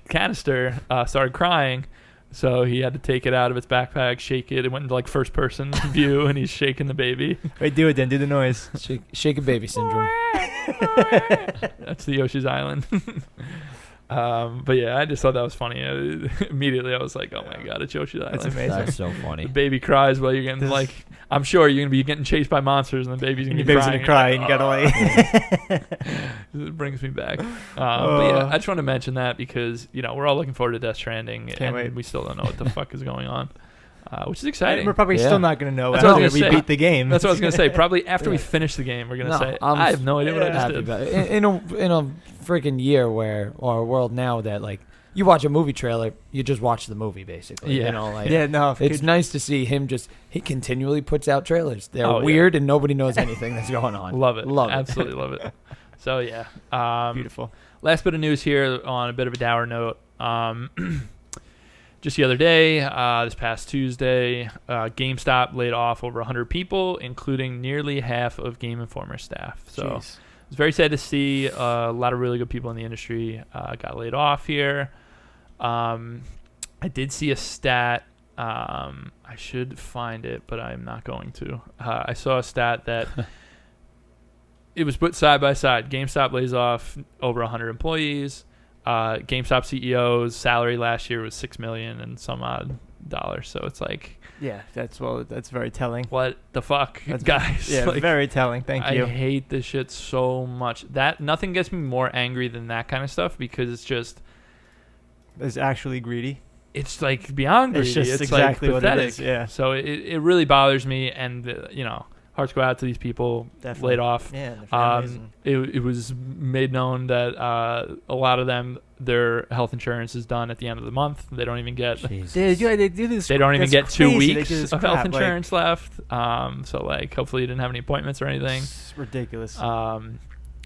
canister started crying. So he had to take it out of its backpack, shake it. It went into like first person view, and he's shaking the baby.
Wait, do it then. Do the noise.
Shake a baby syndrome.
That's the Yoshi's Island. But yeah, I just thought that was funny. Immediately, I was like, "Oh my god, it's Yoshi's Island!"
That's amazing.
That's so funny.
The baby cries while you're getting like, I'm sure you're gonna be getting chased by monsters, and the baby's gonna be
crying. And you gotta like.
It brings me back. But yeah, I just want to mention that because we're all looking forward to Death Stranding, and
wait.
we still don't know what the fuck is going on, which is exciting.
We're probably still not gonna know
That's what I was
after we
gonna say.
beat the game.
That's what I was gonna say. Probably after we finish the game, we're gonna say, I have no idea what I just did.
About it. In a freaking year or a world now that like you watch a movie trailer, you just watch the movie basically.
Yeah.
It's nice to see him he continually puts out trailers. They're weird and nobody knows anything that's going on.
Love it. Absolutely love it. So yeah.
Beautiful.
Last bit of news here on a bit of a dour note. Just the other day, this past Tuesday, GameStop laid off over 100 people, including nearly half of Game Informer staff. So it's very sad to see a lot of really good people in the industry got laid off here. I did see a stat. I should find it, but I'm not going to. I saw a stat that it was put side by side. GameStop lays off over 100 employees. GameStop CEO's salary last year was $6 million and some odd dollars. So it's like,
Yeah, that's very telling.
what the fuck, guys?
Yeah,
Like,
very telling. Thank you.
I hate this shit so much. That nothing gets me more angry than that kind of stuff, because it's just,
It's actually greedy.
it's like beyond greedy.
It's just
It's
exactly
like
what it
pathetic.
is, yeah.
So it really bothers me, and hearts go out to these people
Definitely.
laid off.
Yeah, and the families and-
It was made known that a lot of them, their health insurance is done at the end of the month. They don't even get
Jesus.
they do this.
they don't even
that's
get 2
crazy. They
weeks
do this
of
crap,
health
like,
insurance left. So like, hopefully you didn't have any appointments or anything.
It's ridiculous.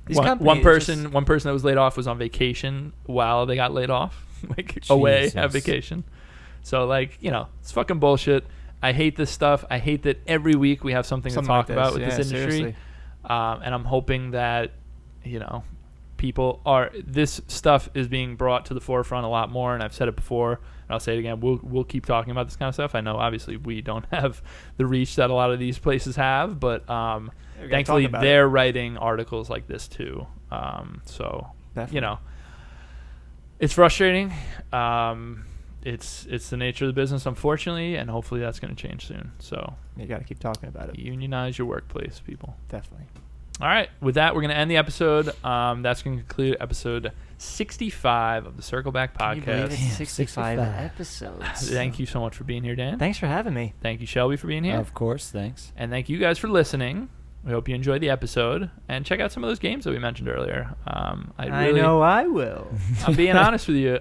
These
One
companies
person
just-
one person that was laid off was on vacation while they got laid off, like away at
Jesus.
vacation. So like, it's fucking bullshit. I hate this stuff. I hate that every week we have something to talk
like
about with this
Yeah,
industry.
seriously.
And I'm hoping that, this stuff is being brought to the forefront a lot more. And I've said it before, and I'll say it again. We'll keep talking about this kind of stuff. I know obviously we don't have the reach that a lot of these places have, but
We gotta
thankfully
talk about
they're writing articles like this too. So
Definitely.
it's frustrating. It's the nature of the business, unfortunately, and hopefully that's going to change soon. So
You got to keep talking about it.
unionize your workplace, people.
Definitely.
All right. With that, we're going to end the episode. That's going to conclude episode 65 of the Circle Back
Can you believe
podcast.
it's
Damn,
65
65.
episodes.
Thank you so much for being here, Dan.
Thanks for having me.
Thank you, Shelby, for being here.
Of course, thanks.
And thank you guys for listening. We hope you enjoyed the episode. And check out some of those games that we mentioned earlier.
I know I will.
I'm being honest with you.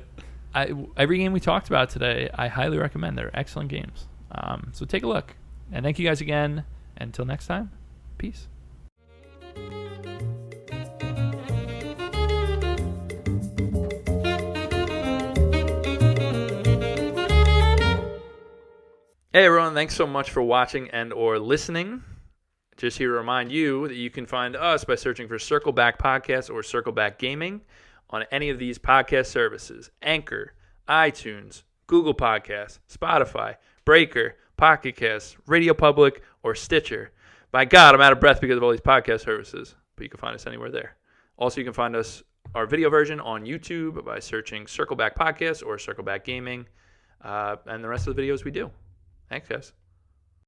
Every game we talked about today, I highly recommend. They're excellent games. So take a look. And thank you guys again. Until next time, peace. Hey everyone, thanks so much for watching and or listening. Just here to remind you that you can find us by searching for Circle Back Podcast or Circle Back Gaming on any of these podcast services: Anchor, iTunes, Google Podcasts, Spotify, Breaker, Pocket Casts, Radio Public, or Stitcher. By God, I'm out of breath because of all these podcast services, but you can find us anywhere there. Also, you can find our video version on YouTube by searching Circle Back Podcast or Circle Back Gaming, and the rest of the videos we do. Thanks, guys.